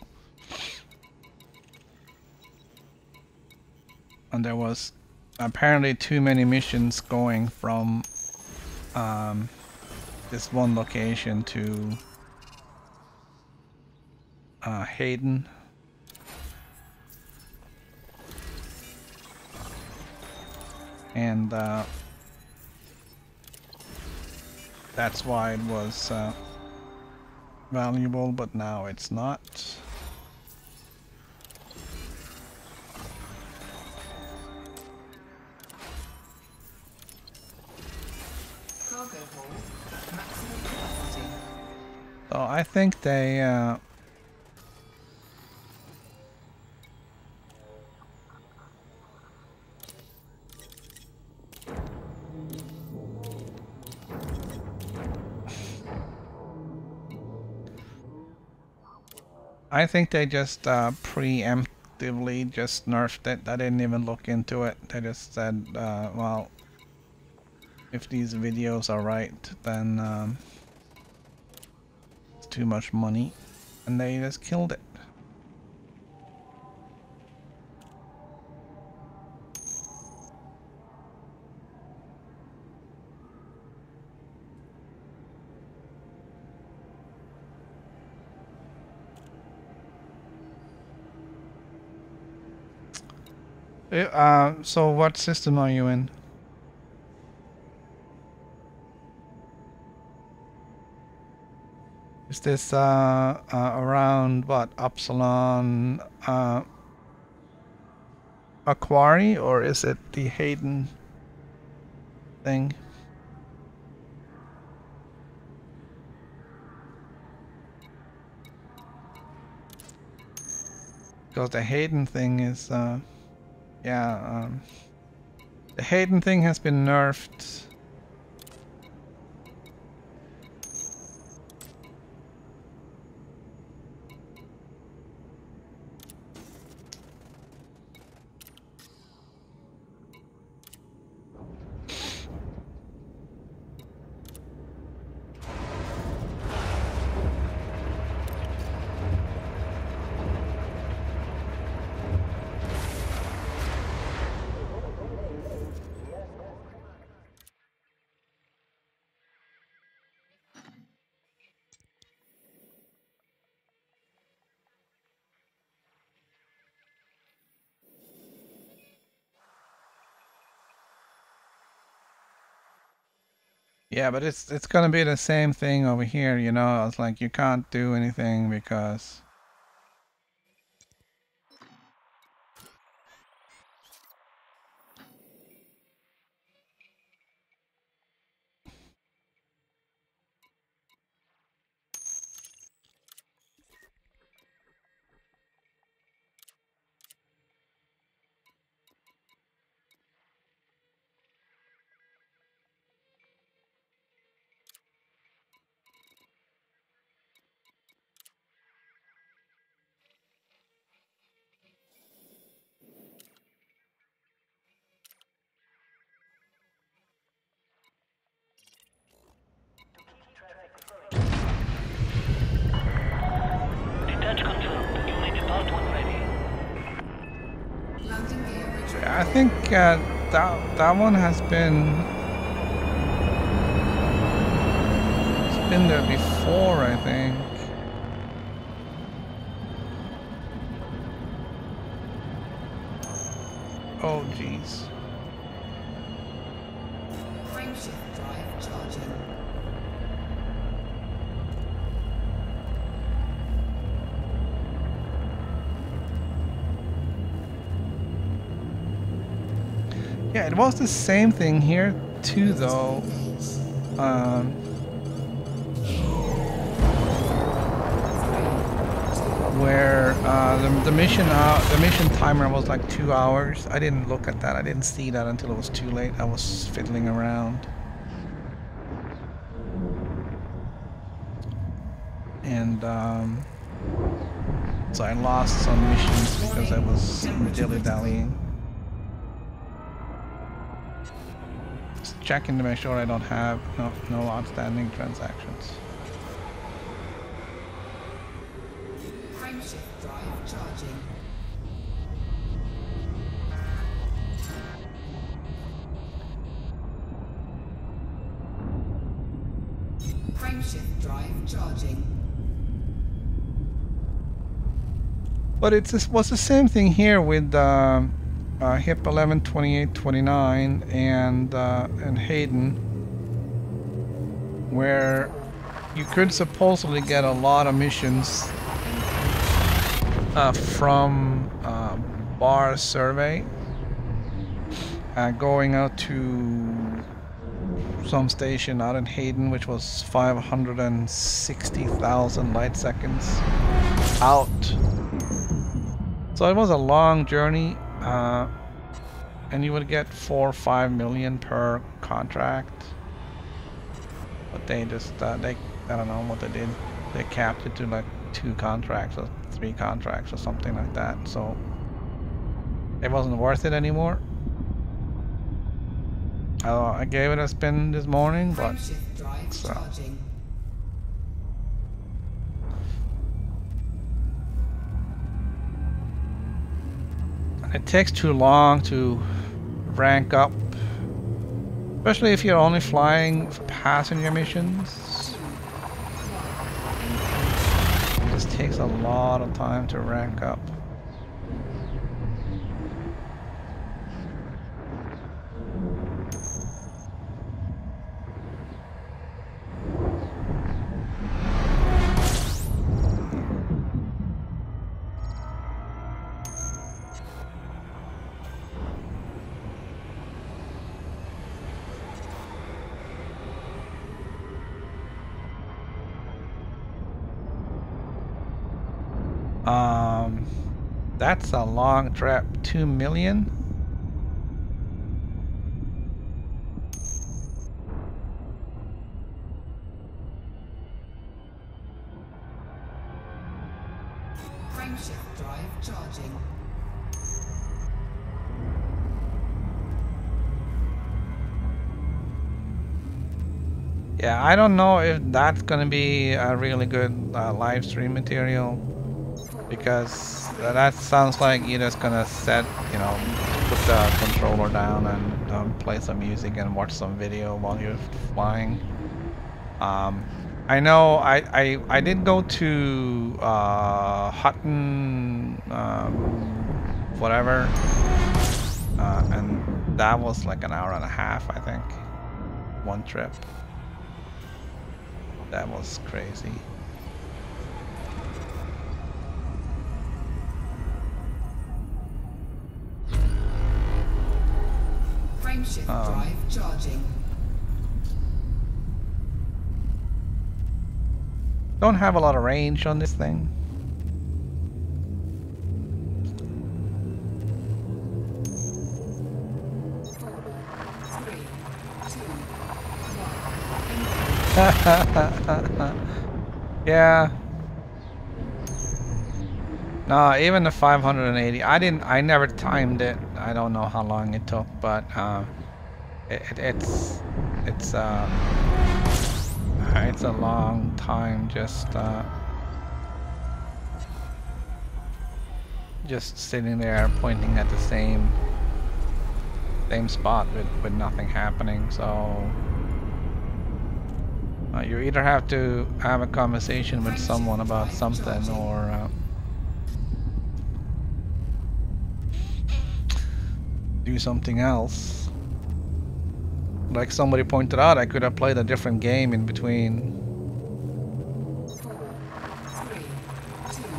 and there was apparently too many missions going from this one location to Hayden. And that's why it was valuable, but now it's not. Maximum capacity. So I think they just preemptively just nerfed it. I didn't even look into it. They just said, well, if these videos are right, then it's too much money, and they just killed it. So what system are you in? Is this around what, Upsilon Aquari, or is it the Hayden thing? Because the Hayden thing is yeah, the Hayden thing has been nerfed. Yeah, but it's gonna be the same thing over here, you know. It's like you can't do anything because Detach confirmed. You may depart when ready. Landing gear retrieved. I think that one has been there before, I think. Oh jeez. Frameshift drive charging. Yeah, it was the same thing here too, though. Where the mission timer was like 2 hours. I didn't look at that. I didn't see that until it was too late. I was fiddling around, and so I lost some missions because I was dilly-dallying. Just checking to make sure I don't have no outstanding transactions. Frameshift drive charging. Frameshift drive charging. But it was the same thing here with HIP 112829 and Hayden, where you could supposedly get a lot of missions from bar survey, going out to some station out in Hayden, which was 560,000 light seconds out. So it was a long journey, and you would get 4 or 5 million per contract. But they just, I don't know what they did. They capped it to like 2 contracts or 3 contracts or something like that. So it wasn't worth it anymore. I gave it a spin this morning, but so. It takes too long to rank up, especially if you're only flying passenger missions. It just takes a lot of time to rank up. That's a long trip. 2 million? Frameshift drive charging. Yeah, I don't know if that's gonna be a really good live stream material, because that sounds like you're just gonna set, you know, put the controller down and play some music and watch some video while you're flying. I know I did go to Hutton whatever, and that was like an hour and a half, I think, one trip. That was crazy. Frameshift drive charging. Don't have a lot of range on this thing. Yeah. No, even the 580. I never timed it. I don't know how long it took, but it's a long time just sitting there pointing at the same spot with nothing happening. So you either have to have a conversation with someone about something, or do something else. Like somebody pointed out, I could have played a different game in between. 4, 3, 2, 1.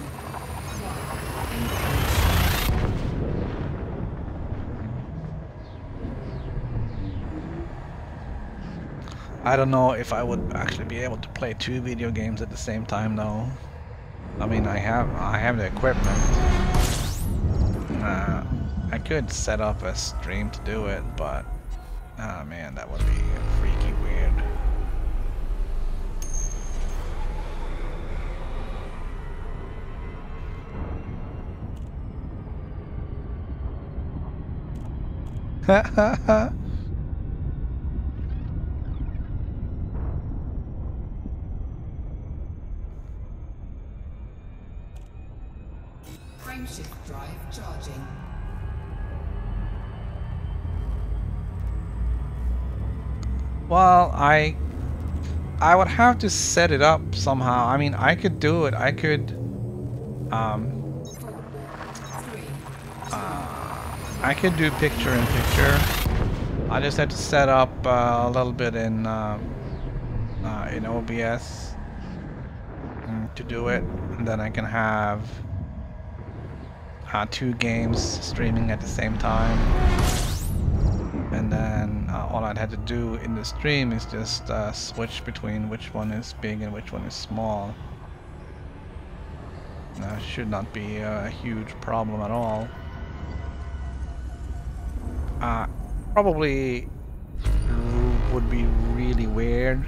I don't know if I would actually be able to play 2 video games at the same time though. I mean, I have the equipment. I could set up a stream to do it, but ah man, that would be freaky weird. Frameshift drive charging. Well, I would have to set it up somehow. I mean, I could do it. I could I could do picture in picture. I just had to set up a little bit in OBS to do it, and then I can have 2 games streaming at the same time. And then all I'd had to do in the stream is just switch between which one is big and which one is small. Should not be a huge problem at all. Probably would be really weird.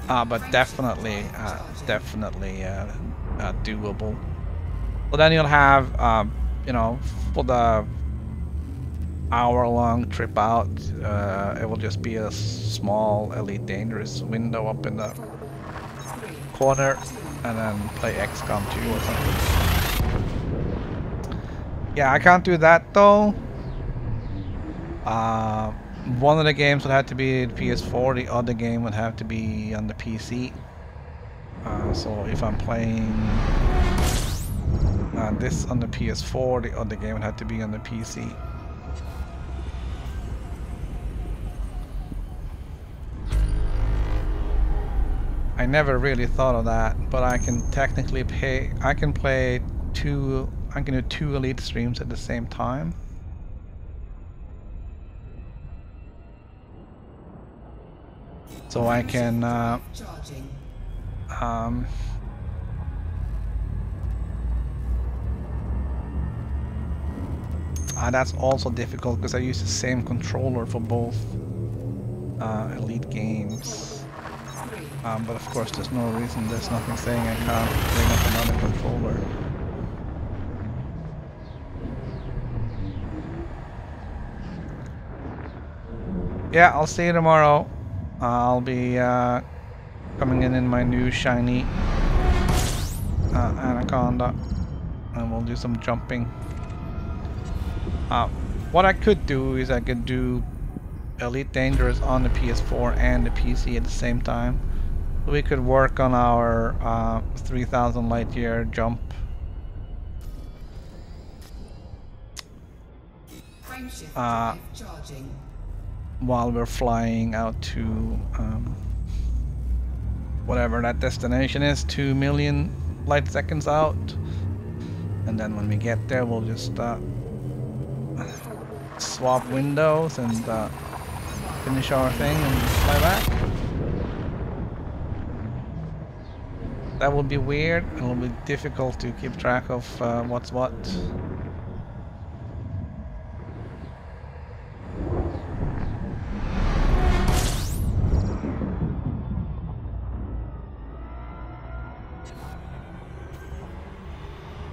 But definitely doable. Well, then you'll have, you know, for the hour-long trip out, it will just be a small Elite Dangerous window up in the corner, and then play XCOM 2 or something. Yeah, I can't do that though. One of the games would have to be the PS4, the other game would have to be on the PC. So if I'm playing this on the PS4, the other game would have to be on the PC. I never really thought of that, but I can technically I can play two, I can do 2 Elite streams at the same time. So I can that's also difficult because I use the same controller for both Elite games. But of course there's no reason, there's nothing saying I can't bring up another controller. Yeah, I'll see you tomorrow. I'll be coming in my new shiny Anaconda, and we'll do some jumping. What I could do is I could do Elite Dangerous on the PS4 and the PC at the same time. We could work on our 3000 light year jump. While we're flying out to whatever that destination is, 2 million light seconds out, and then when we get there we'll just swap windows and finish our thing and fly back. That would be weird. It will be difficult to keep track of what's what.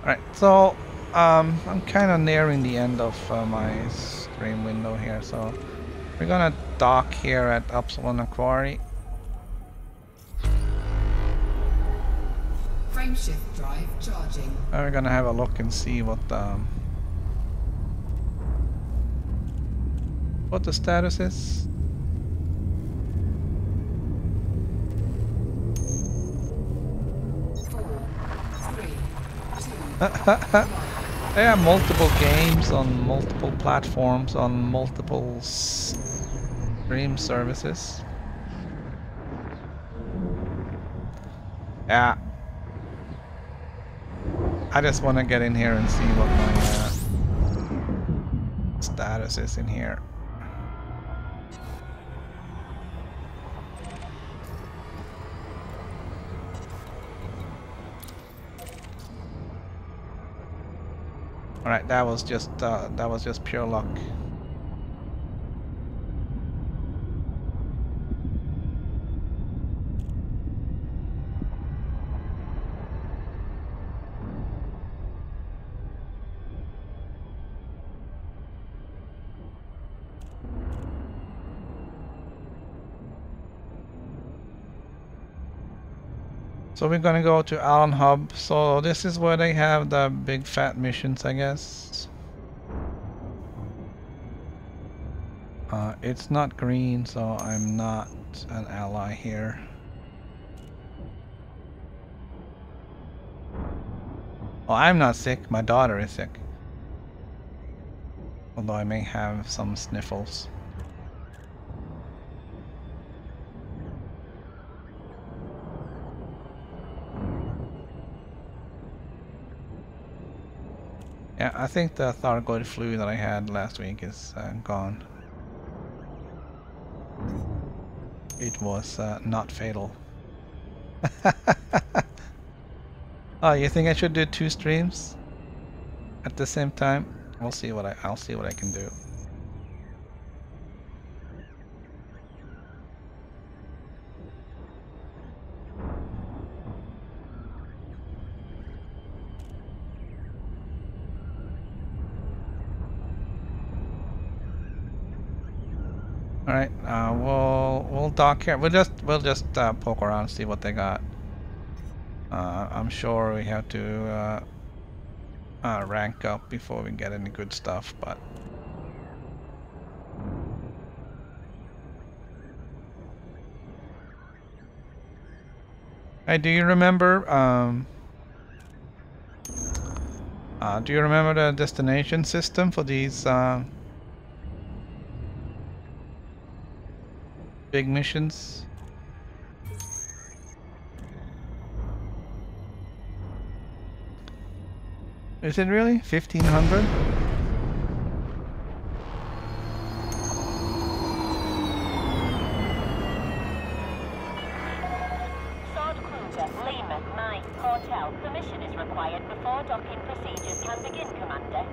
Alright, so I'm kind of nearing the end of my stream window here, so we're gonna dock here at Upsilon Quarry. Frameshift drive charging. And we're gonna have a look and see what the status is. There are multiple games on multiple platforms on multiple stream services. Yeah. I just want to get in here and see what my status is in here. Alright, that was just pure luck. So we're gonna go to Allen Hub. So this is where they have the big fat missions, I guess. It's not green, so I'm not an ally here. Oh, I'm not sick. My daughter is sick. Although I may have some sniffles. Yeah, I think the Thargoid flu that I had last week is gone. It was not fatal. Oh, you think I should do 2 streams at the same time? I'll see what I can do. All right, we'll dock here. We'll just poke around, see what they got. I'm sure we have to rank up before we get any good stuff, but hey, do you remember the destination system for these big missions? Is it really 1500? Sword Cruiser, Lima, Mike, Hotel. Permission is required before docking procedures can begin, Commander.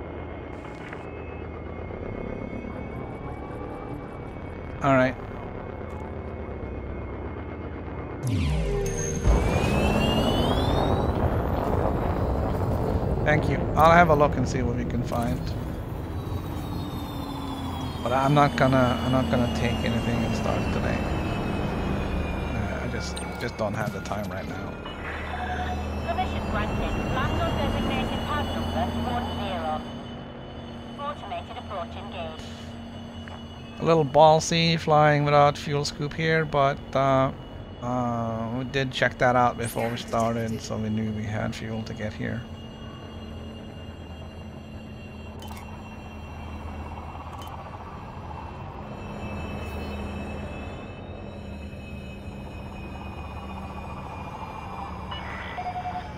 All right. Thank you. I'll have a look and see what we can find. But I'm not gonna take anything and start today. I just don't have the time right now. Permission granted. Land on designated pad number 10. Automated approach engaged. A little ballsy flying without fuel scoop here, but we did check that out before we started, so we knew we had fuel to get here.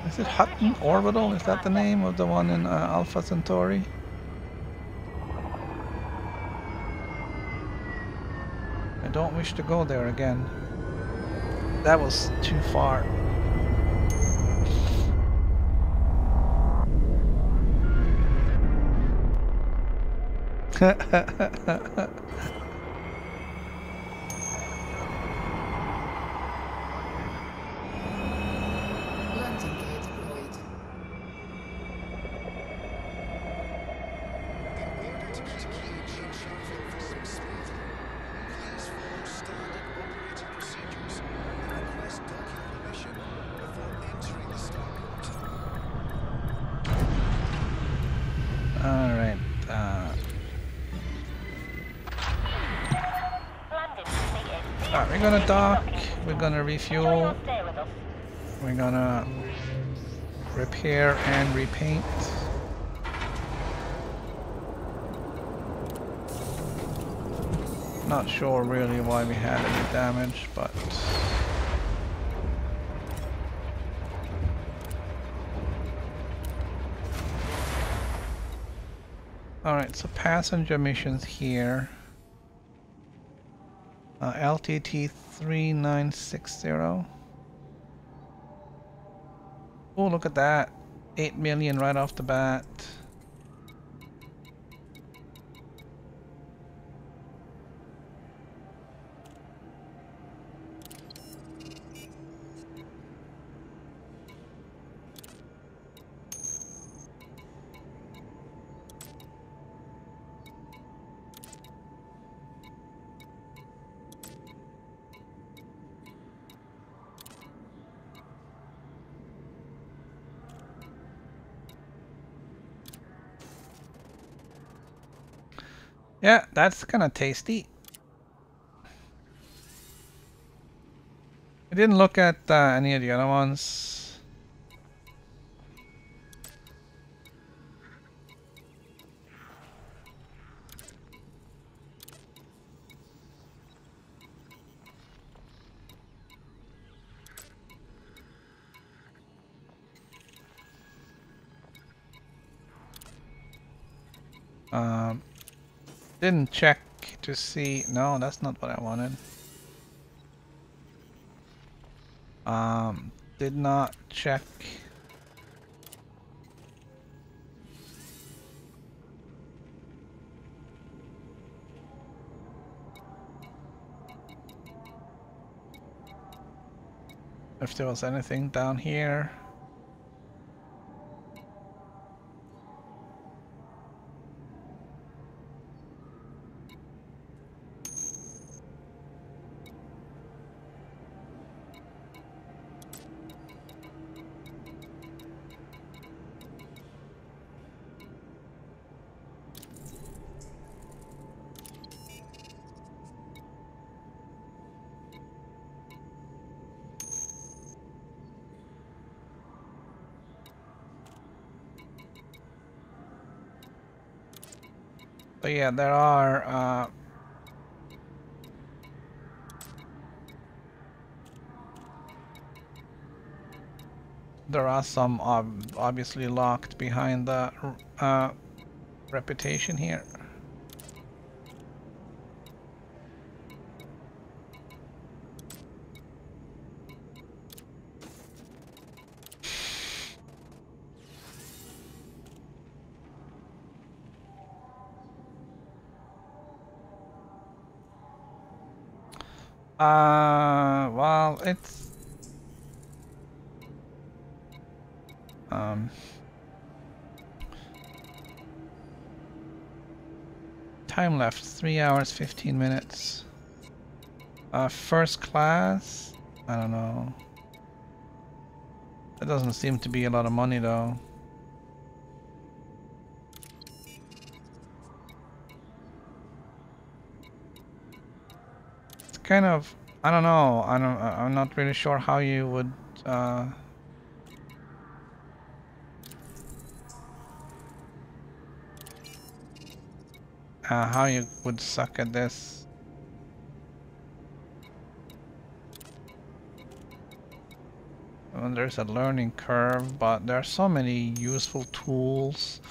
Is it Hutton Orbital? Is that the name of the one in Alpha Centauri? I don't wish to go there again. That was too far. Landing gear deployed. In order to keep aviation functioning smoothly, please follow standard operating procedures and request docking permission before entering the starport. All right. Landing completed. Alright, we're gonna dock. We're gonna Enjoy refuel. your stay with us. We're gonna repair and repaint. Not sure really why we had any damage, but alright, so passenger missions here. LTT 3960. Oh, look at that. 8 million right off the bat. Yeah, that's kind of tasty. I didn't look at any of the other ones. Um, didn't check to see. No, that's not what I wanted. Did not check. If there was anything down here. So yeah, there are some obviously locked behind the reputation here. Well, it's time left 3 hours 15 minutes. First class, I don't know. That doesn't seem to be a lot of money though. It's kind of, I don't know. I'm not really sure how you would how you would suck at this. Well, there's a learning curve, but there are so many useful tools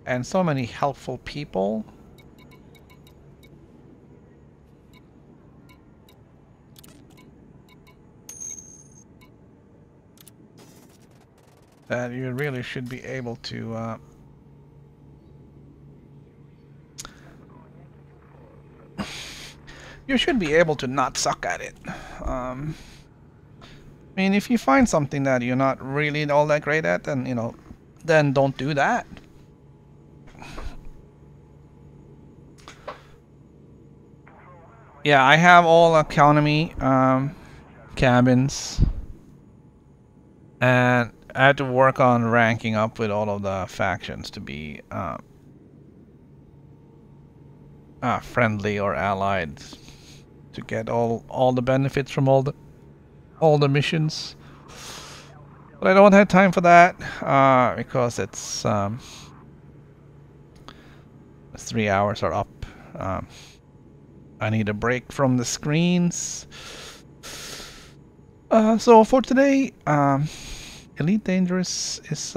and so many helpful people. That you really should be able to you should be able to not suck at it. I mean, if you find something that you're not really all that great at, then, you know, then don't do that. Yeah, I have all economy cabins, and I had to work on ranking up with all of the factions to be friendly or allied, to get all the benefits from all the missions. But I don't have time for that because it's 3 hours are up. I need a break from the screens. So for today, Elite Dangerous is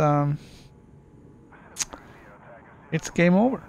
it's game over.